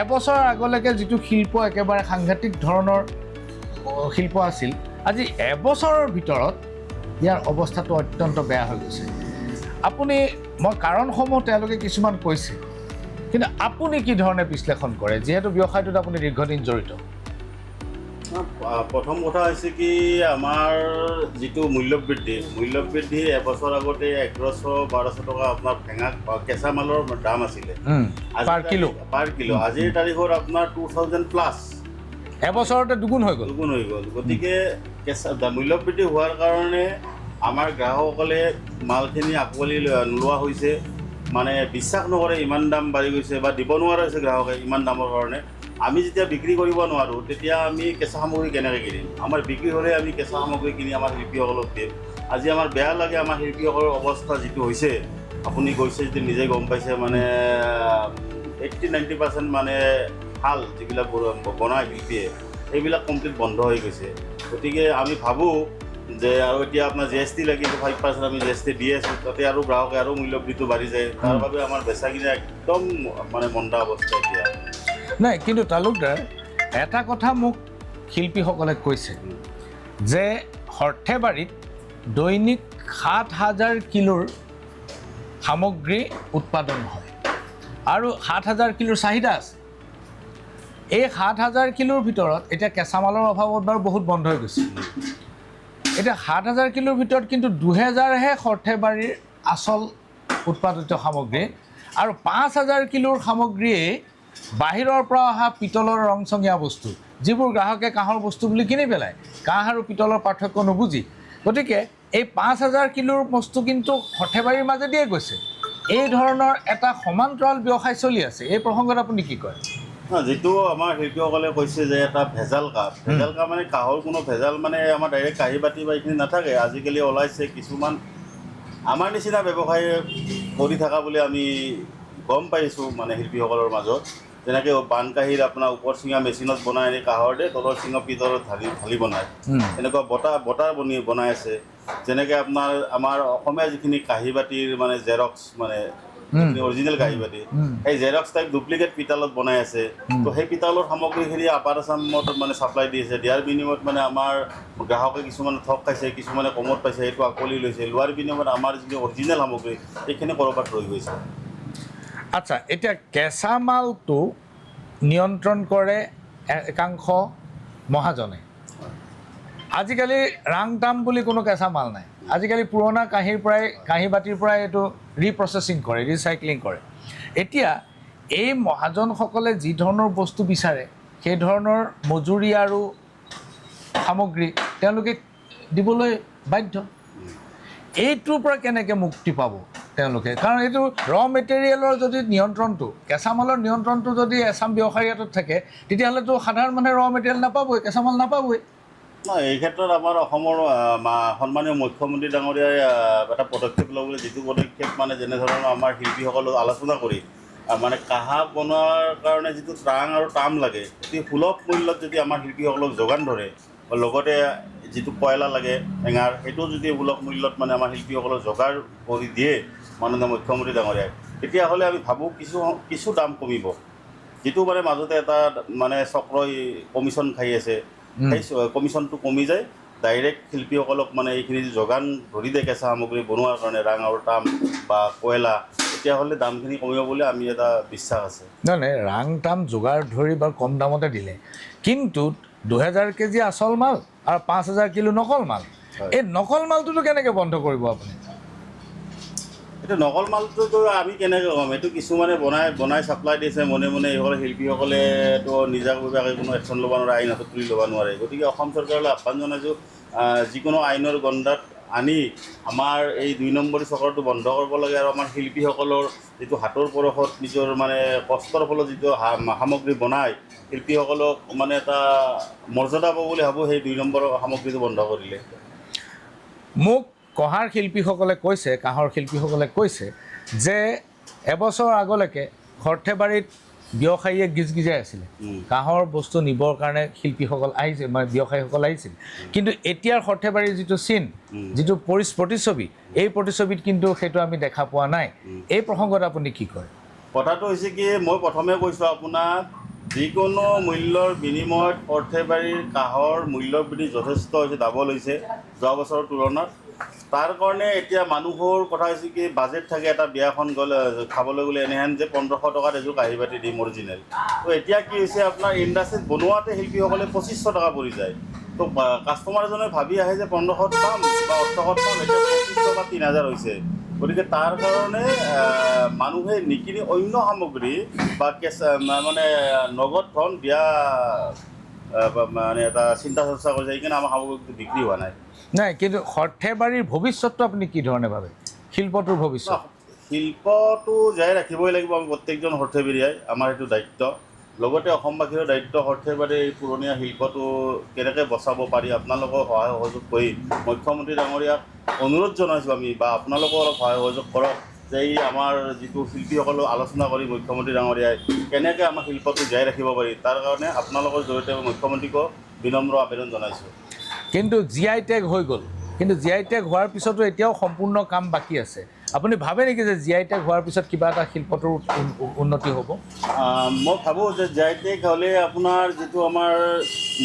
এবছৰ আগলৈকে যিটো শিল্প একেবাৰে সাংঘাতিক ধৰণৰ শিল্প আছিল, আজি এবছৰৰ ভিতৰত ইয়াৰ অৱস্থাটো অত্যন্ত বেয়া হৈ গৈছে। আপুনি, মই কাৰণসমূহ তেওঁলোকে কিছুমান কৈছে, কিন্তু আপুনি কি ধৰণে বিশ্লেষণ কৰে, যিহেতু ব্যৱসায়টোত আপুনি দীৰ্ঘদিন জড়িত? প্ৰথম কথা হৈছে কি, আমাৰ যিটো মূল্যবৃদ্ধি এবছৰ আগতে 1100-1200 টকা আপোনাৰ ভেঙা কেঁচা মালৰ দাম আছিলে পাৰ কিলো। আজিৰ তাৰিখত আপোনাৰ 2000+। এবছৰতে দুগুণ হৈ গ'ল। গতিকে মূল্যবৃদ্ধি হোৱাৰ কাৰণে আমাৰ গ্ৰাহকসকলে মালখিনি আঁকোৱালি নোলোৱা হৈছে, মানে বিশ্বাস নকৰে ইমান দাম বাঢ়ি গৈছে বা দিব নোৱাৰা হৈছে গ্ৰাহকে ইমান দামৰ কাৰণে। আমি যেতিয়া বিক্ৰী কৰিব নোৱাৰোঁ তেতিয়া আমি কেঁচা সামগ্ৰী কেনেকৈ কিনিম? আমাৰ বিক্ৰী হ'লে আমি কেঁচা সামগ্ৰী কিনি আমাৰ শিল্পীসকলক দিম। আজি আমাৰ বেয়া লাগে, আমাৰ শিল্পীসকলৰ অৱস্থা যিটো হৈছে, আপুনি গৈছে যদি নিজে গম পাইছে, মানে 80-90% মানে শাল যিবিলাক বনায় শিল্পীয়ে, সেইবিলাক কমপ্লিট বন্ধ হৈ গৈছে। গতিকে আমি ভাবোঁ যে আৰু এতিয়া আপোনাৰ GST লাগিছে 5% আমি GST দি আছোঁ, তাতে আৰু গ্ৰাহকে আৰু মূল্যবৃদ্ধিটো বাঢ়ি যায়। তাৰ বাবে আমাৰ বেচা কিনা একদম মানে মন্দা অৱস্থা এতিয়া। নাই, কিন্তু তালুকদাৰ, এটা কথা মোক শিল্পীসকলে কৈছে যে সৰ্থেবাৰীত দৈনিক 7000 কিলোৰ সামগ্ৰী উৎপাদন হয় আৰু 7000 কিলোৰ চাহিদা আছে। এই 7000 কিলোৰ ভিতৰত এতিয়া কেঁচামালৰ অভাৱত বাৰু বহুত বন্ধ হৈ গৈছে। এতিয়া 7000 কিলোৰ ভিতৰত কিন্তু 2000হে সৰ্থেবাৰীৰ আচল উৎপাদিত সামগ্ৰী আৰু 5000 কিলোৰ সামগ্ৰীয়ে বাহিৰৰ পৰা অহা পিতলৰ ৰংচঙীয়া বস্তু, যিবোৰ গ্ৰাহকে কাঁহৰ বস্তু বুলি কিনি পেলায়, কাঁহ আৰু পিতলৰ পাৰ্থক্য নুবুজি। গতিকে এই 5000 কিলোৰ বস্তু কিন্তু সৰ্থেবাৰীৰ মাজেদিয়ে গৈছে। এই ধৰণৰ এটা সমান্তৰাল ব্যৱসায় চলি আছে। এই প্ৰসংগত আপুনি কি কয়? যিটো আমাৰ শিল্পীসকলে কৈছে যে এটা ভেজাল কাঠ মানে কাঁহৰ কোনো ভেজাল মানে আমাৰ ডাইৰেক্ট কাঁহী বাতি বা এইখিনি নাথাকে। আজিকালি ওলাইছে কিছুমান আমাৰ নিচিনা ব্যৱসায় কৰি থকা বুলি আমি গম পাইছোঁ মানে শিল্পীসকলৰ মাজত। যেনেকৈ বানকাঁহীৰ আপোনাৰ ওপৰ চিঙা মেচিনত বনাই আনি কাঁহৰ দিয়ে, তলৰ চিঙা পিতলত ঢালি বনায়। এনেকুৱা বটাৰ বনাই আছে। যেনেকৈ আপোনাৰ আমাৰ অসমীয়া যিখিনি কাঁহী বাতিৰ মানে জেৰক্স, মানে অৰিজিনেল কাঁহী বাতি, সেই জেৰক্স টাইপ ডুপ্লিকেট পিতালত বনাই আছে। তো সেই পিতালৰ সামগ্ৰীখিনি আপাৰ আছামত মানে ছাপ্লাই দি আছে। দিয়াৰ বিনিময়ত মানে আমাৰ গ্ৰাহকে কিছুমানে ঠগ খাইছে, কিছুমানে কমত পাইছে, সেইটো আঁকোৱালি লৈছে। লোৱাৰ বিনিময়ত আমাৰ যিটো অৰিজিনেল সামগ্ৰী সেইখিনি ক'ৰবাত ৰৈ গৈছে। আচ্ছা, এতিয়া কেঁচা মালটো নিয়ন্ত্ৰণ কৰে একাংশ মহাজনে। আজিকালি ৰাংটাম বুলি কোনো কেঁচা মাল নাই। আজিকালি পুৰণা কাঁহী বাতিৰ পৰাই এইটো ৰিপ্ৰচেছিং কৰে, ৰিচাইক্লিং কৰে। এতিয়া এই মহাজনসকলে যি ধৰণৰ বস্তু বিচাৰে, সেই ধৰণৰ মজুৰি আৰু সামগ্ৰী তেওঁলোকে দিবলৈ বাধ্য। এইটোৰ পৰা কেনেকৈ মুক্তি পাব তেওঁলোকে? কাৰণ এইটো মেটেৰিয়েলৰ যদি নিয়ন্ত্ৰণটো, কেঁচা মালৰ নিয়ন্ত্ৰণটো যদি এছাম ব্যৱসায়ী হাতত থাকে, তেতিয়াহ'লেতো সাধাৰণ মানুহে মেটেৰিয়েল নাপাবই, কেঁচা মাল নাপাবই। এই ক্ষেত্ৰত আমাৰ অসমৰ সন্মানীয় মুখ্যমন্ত্ৰী ডাঙৰীয়াই এটা পদক্ষেপ ল'বলৈ, যিটো পদক্ষেপ মানে যেনেধৰণৰ আমাৰ শিল্পীসকলক আলোচনা কৰি মানে কাঁহা বনোৱাৰ কাৰণে যিটো ট্ৰাং আৰু টাম লাগে, অতি সুলভ মূল্যত যদি আমাৰ শিল্পীসকলক যোগান ধৰে, লগতে যিটো কয়লা লাগে এঙাৰ, সেইটোও যদি সুলভ মূল্যত মানে আমাৰ শিল্পীসকলক যোগাৰ কৰি দিয়ে মাননীয় মুখ্যমন্ত্ৰী ডাঙৰীয়াই, তেতিয়াহ'লে আমি ভাবোঁ কিছু দাম কমিব। যিটো মানে মাজতে এটা মানে চক্ৰই কমিশ্যন খাই আছে, সেই কমিশ্যনটো কমি যায়। ডাইৰেক্ট শিল্পীসকলক মানে এইখিনি যোগান ধৰি দিয়ে কেঁচা সামগ্ৰী বনোৱাৰ কাৰণে, ৰাং আৰু টাম বা কয়লা, তেতিয়াহ'লে দামখিনি কমিব বুলি আমি এটা বিশ্বাস আছে। নাই, ৰাং টাম যোগাৰ ধৰি বাৰু কম দামতে দিলে, কিন্তু 2000 কেজি আচল মাল আৰু 5000 কিলো নকল মাল, এই নকল মালটোতো কেনেকৈ বন্ধ কৰিব আপুনি? এইটো নকল মালটোতো আমি কেনেকৈ ক'ম? এইটো কিছুমানে বনাই ছাপ্লাই দিছে মনে মনে। এইসকলে শিল্পীসকলেতো নিজাববীয়াকৈ কোনো একশ্যন ল'ব নোৱাৰে, আইন হাতত তুলি ল'ব নোৱাৰে। গতিকে অসম চৰকাৰলৈ আহ্বান জনাইছোঁ, যিকোনো আইনৰ গণ্ডাত আনি আমাৰ এই 2 নম্বৰী চক্ৰটো বন্ধ কৰিব লাগে আৰু আমাৰ শিল্পীসকলৰ যিটো হাতৰ পৰশত নিজৰ মানে কষ্টৰ ফলত যিটো সামগ্ৰী বনায় শিল্পীসকলক মানে এটা মৰ্যাদা পাব বুলি ভাবোঁ সেই 2 নম্বৰৰ সামগ্ৰীটো বন্ধ কৰিলে। মোক কঁহাৰ শিল্পীসকলে কৈছে, কাঁহৰ শিল্পীসকলে কৈছে যে এবছৰ আগলৈকে সৰ্থেবাৰীত ব্যৱসায়ীয়ে গিজগিজাই আছিলে, কাঁহৰ বস্তু নিবৰ কাৰণে শিল্পীসকল আহিছিল, মানে ব্যৱসায়ীসকল আহিছিল। কিন্তু এতিয়াৰ সৰ্থেবাৰীৰ যিটো চিন, যিটো প্ৰতিচ্ছবি, এই প্ৰতিচ্ছবিত কিন্তু সেইটো আমি দেখা পোৱা নাই। এই প্ৰসংগত আপুনি কি কয়? কথাটো হৈছে কি, মই প্ৰথমে কৈছোঁ আপোনাক, যিকোনো মূল্যৰ বিনিময়ত সৰ্থেবাৰীৰ কাঁহৰ মূল্য বৃদ্ধি যথেষ্ট হৈছে, ডাবল হৈছে যোৱা বছৰৰ তুলনাত। তাৰ কাৰণে এতিয়া মানুহৰ কথা হৈছে কি, বাজেট থাকে এটা বিয়াখন গ'লে খাবলৈ গ'লে এনেহেন যে 1500 টকাত এযোৰ কাঁহী বাতি দিম অৰিজিনেল। তো এতিয়া কি হৈছে আপোনাৰ ইণ্ডাষ্ট্ৰীত বনোৱাতে শিল্পীসকলে 2500 টকা পৰি যায়। তো কাষ্টমাৰ এজনে ভাবি আহে যে 1500 পাম বা 800 পাম, এতিয়া 2500 বা 3000 হৈছে। গতিকে তাৰ কাৰণে মানুহে নিকিনি অন্য সামগ্ৰী বা কেঁচা মানে নগদ ধন দিয়া মানে এটা চিন্তা চৰ্চা কৰিছে, সেইকাৰণে আমাৰ সামগ্ৰীটো বিক্ৰী হোৱা নাই। নাই, কিন্তু সৰ্থেবাৰীৰ ভৱিষ্যতটো আপুনি কি ধৰণে ভাবে? শিল্পটোৰ ভৱিষ্যত? শিল্পটো জীয়াই ৰাখিবই লাগিব আমি প্ৰত্যেকজন সৰ্থেবাৰীয়াই, আমাৰ সেইটো দায়িত্ব। লগতে অসমবাসীৰ দায়িত্ব সৰ্থেবাৰীৰ এই পুৰণীয়া শিল্পটো কেনেকৈ বচাব পাৰি আপোনালোকৰ সহায় সহযোগ কৰি মুখ্যমন্ত্ৰী ডাঙৰীয়াক অনুৰোধ জনাইছোঁ আমি, বা আপোনালোকেও অলপ সহায় সহযোগ কৰক যে এই আমাৰ যিটো শিল্পীসকলক আলোচনা কৰি মুখ্যমন্ত্ৰী ডাঙৰীয়াই কেনেকৈ আমাৰ শিল্পটো জীয়াই ৰাখিব পাৰি, তাৰ কাৰণে আপোনালোকৰ জৰিয়তে মুখ্যমন্ত্ৰীকো বিনম্ৰ আবেদন জনাইছোঁ। কিন্তু GI টেগ হৈ গ'ল, কিন্তু GI টেগ হোৱাৰ পিছতো এতিয়াও সম্পূৰ্ণ কাম বাকী আছে। আপুনি ভাবে নেকি যে GI টেগ হোৱাৰ পিছত কিবা এটা শিল্পটোৰ উন্নতি হ'ব? মই ভাবোঁ যে GI টেগ হ'লে আপোনাৰ যিটো আমাৰ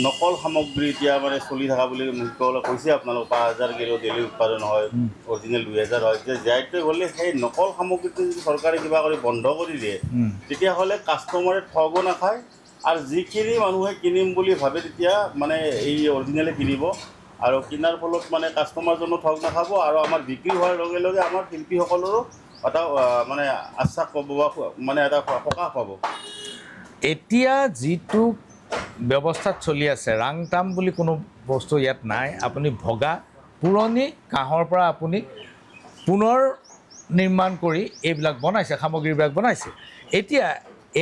নকল সামগ্ৰী এতিয়া মানে চলি থকা বুলি মুখ্যসকলে কৈছে, আপোনালোক 5000 কিলো ডেইলি উৎপাদন হয়, অৰিজিনেল 2000 হয়, যে GI টেগ হ'লে সেই নকল সামগ্ৰীটো যদি চৰকাৰে কিবা কৰি বন্ধ কৰি দিয়ে তেতিয়াহ'লে কাষ্টমাৰে ঠগো নাখায় আৰু যিখিনি মানুহে কিনিম বুলি ভাবে তেতিয়া মানে এই অৰিজিনেলে কিনিব আৰু কিনাৰ ফলত মানে কাষ্টমাৰজনো ঠগ নাখাব আৰু আমাৰ বিক্ৰী হোৱাৰ লগে লগে আমাৰ শিল্পীসকলৰো এটা মানে আশ্বাস পাব বা মানে এটা সকাহ পাব। এতিয়া যিটো ব্যৱস্থাত চলি আছে, ৰাংটাম বুলি কোনো বস্তু ইয়াত নাই। আপুনি ভগা পুৰণি কাঁহৰ পৰা আপুনি পুনৰ নিৰ্মাণ কৰি এইবিলাক বনাইছে, সামগ্ৰীবিলাক বনাইছে। এতিয়া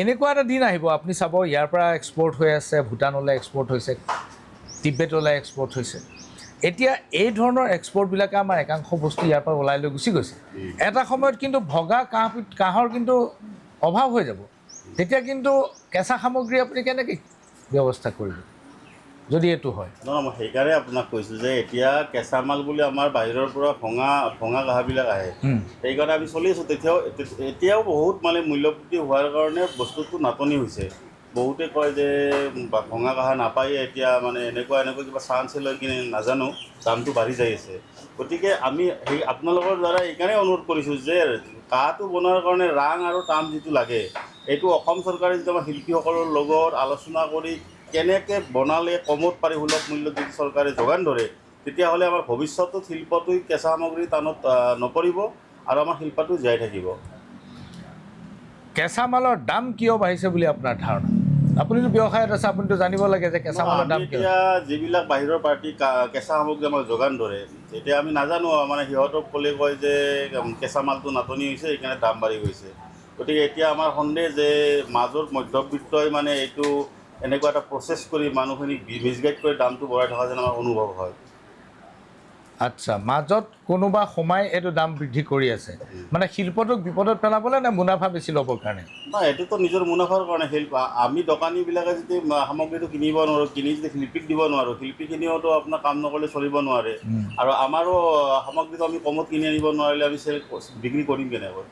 এনেকুৱা এটা দিন আহিব, আপুনি চাব ইয়াৰ পৰা এক্সপৰ্ট হৈ আছে, ভূটানলৈ এক্সপৰ্ট হৈছে, তিব্বেতলৈ এক্সপৰ্ট হৈছে। এতিয়া এই ধৰণৰ এক্সপৰ্টবিলাকে আমাৰ একাংশ বস্তু ইয়াৰ পৰা ওলাই লৈ গুচি গৈছে। এটা সময়ত কিন্তু ভগা কাঁহৰ কিন্তু অভাৱ হৈ যাব। তেতিয়া কিন্তু কেঁচা সামগ্ৰী আপুনি কেনেকৈ ব্যৱস্থা কৰিব যদি এইটো হয়? নহয়, মই সেইকাৰণে আপোনাক কৈছোঁ যে এতিয়া কেঁচা মাল বুলি আমাৰ বাহিৰৰ পৰা ভঙা কাঁহবিলাক আহে, সেইকাৰণে আমি চলি আছোঁ। এতিয়াও বহুত মানে মূল্যবৃদ্ধি হোৱাৰ কাৰণে বস্তুটো নাটনি হৈছে। বহুতে কয় যে ভঙা কাঁহ নাপায়ে এতিয়া, মানে এনেকুৱা কিবা চান্স লৈ কিনে নাজানো, দামটো বাঢ়ি যাই আছে। গতিকে আমি সেই আপোনালোকৰ দ্বাৰা এইকাৰণে অনুৰোধ কৰিছোঁ যে কাঁহটো বনোৱাৰ কাৰণে ৰাং আৰু টাম যিটো লাগে, এইটো অসম চৰকাৰে যিটো আমাৰ শিল্পীসকলৰ লগত আলোচনা কৰি কেনেকৈ বনালে কমত পাৰি সুলভ মূল্যত যদি চৰকাৰে যোগান ধৰে, তেতিয়াহ'লে আমাৰ ভৱিষ্যতত শিল্পটো কেঁচা সামগ্ৰী টানত নপৰিব আৰু আমাৰ শিল্পটো জীয়াই থাকিব। কেঁচা মালৰ দাম কিয় বাঢ়িছে বুলি আপোনাৰ ধাৰণা? আপুনিতো ব্যৱসায়ত আছে, আপুনিতো জানিব লাগে যে কেঁচা মালৰ দাম কিয়? এতিয়া যিবিলাক বাহিৰৰ পাৰ্টি কেঁচা সামগ্ৰী আমাক যোগান ধৰে, এতিয়া আমি নাজানো, মানে সিহঁতক ক'লে কয় যে কেঁচা মালটো নাটনি হৈছে, সেইকাৰণে দাম বাঢ়ি গৈছে। গতিকে এতিয়া আমাৰ সন্দেহ যে মাজৰ মধ্যবিত্তই মানে এইটো এনেকুৱা এটা প্ৰচেছ কৰি মানুহখিনিক মিছগাইড কৰি দামটো বঢ়াই থকা যেন আমাৰ অনুভৱ হয়। আচ্ছা, মাজত কোনোবা সোমাই এইটো দাম বৃদ্ধি কৰি আছে, মানে শিল্পটোক বিপদত পেলাবলৈ নে মুনাফা বেছি ল'বৰ কাৰণে? নাই, এইটোতো নিজৰ মুনাফাৰ কাৰণে। আমি দোকানীবিলাকে যদি সামগ্ৰীটো কিনিব নোৱাৰোঁ, কিনি যদি শিল্পীক দিব নোৱাৰোঁ, শিল্পীখিনিওতো আপোনাৰ কাম নকৰিলে চলিব নোৱাৰে। আৰু আমাৰো সামগ্ৰীটো আমি কমত কিনি আনিব নোৱাৰিলে আমি বিক্ৰী কৰিম কেনেকৈ?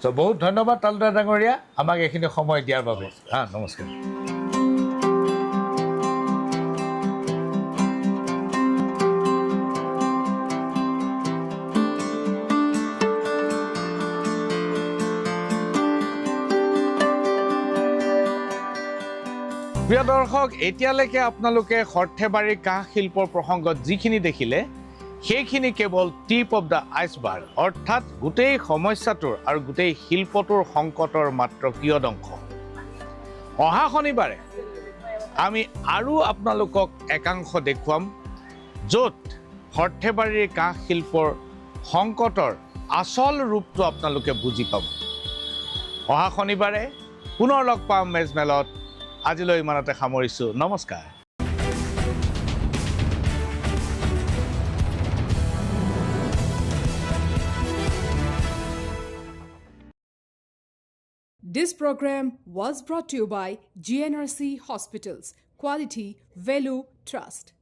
চ' বহুত ধন্যবাদ তালুকদাৰ ডাঙৰীয়া, আমাক এইখিনি সময় দিয়াৰ বাবে। নমস্কাৰ। প্ৰিয় দৰ্শক, এতিয়ালৈকে আপোনালোকে সৰ্থেবাৰীৰ কাঁহ শিল্পৰ প্ৰসংগত যিখিনি দেখিলে সেইখিনি কেৱল টিপ অফ দ্য আইচবাৰ্গ, অৰ্থাৎ গোটেই সমস্যাটোৰ আৰু গোটেই শিল্পটোৰ সংকটৰ মাত্ৰ কিয়দংশ। অহা শনিবাৰে আমি আৰু আপোনালোকক একাংশ দেখুৱাম য'ত সৰ্থেবাৰীৰ কাঁহ শিল্পৰ সংকটৰ আচল ৰূপটো আপোনালোকে বুজি পাব অহা শনিবাৰে পুনৰ লগ পাম মেজমেলত আজিলৈ ইমানতে সামৰিছোঁ নমস্কাৰ This program was brought to you by GNRC Hospitals. Quality, Value, Trust.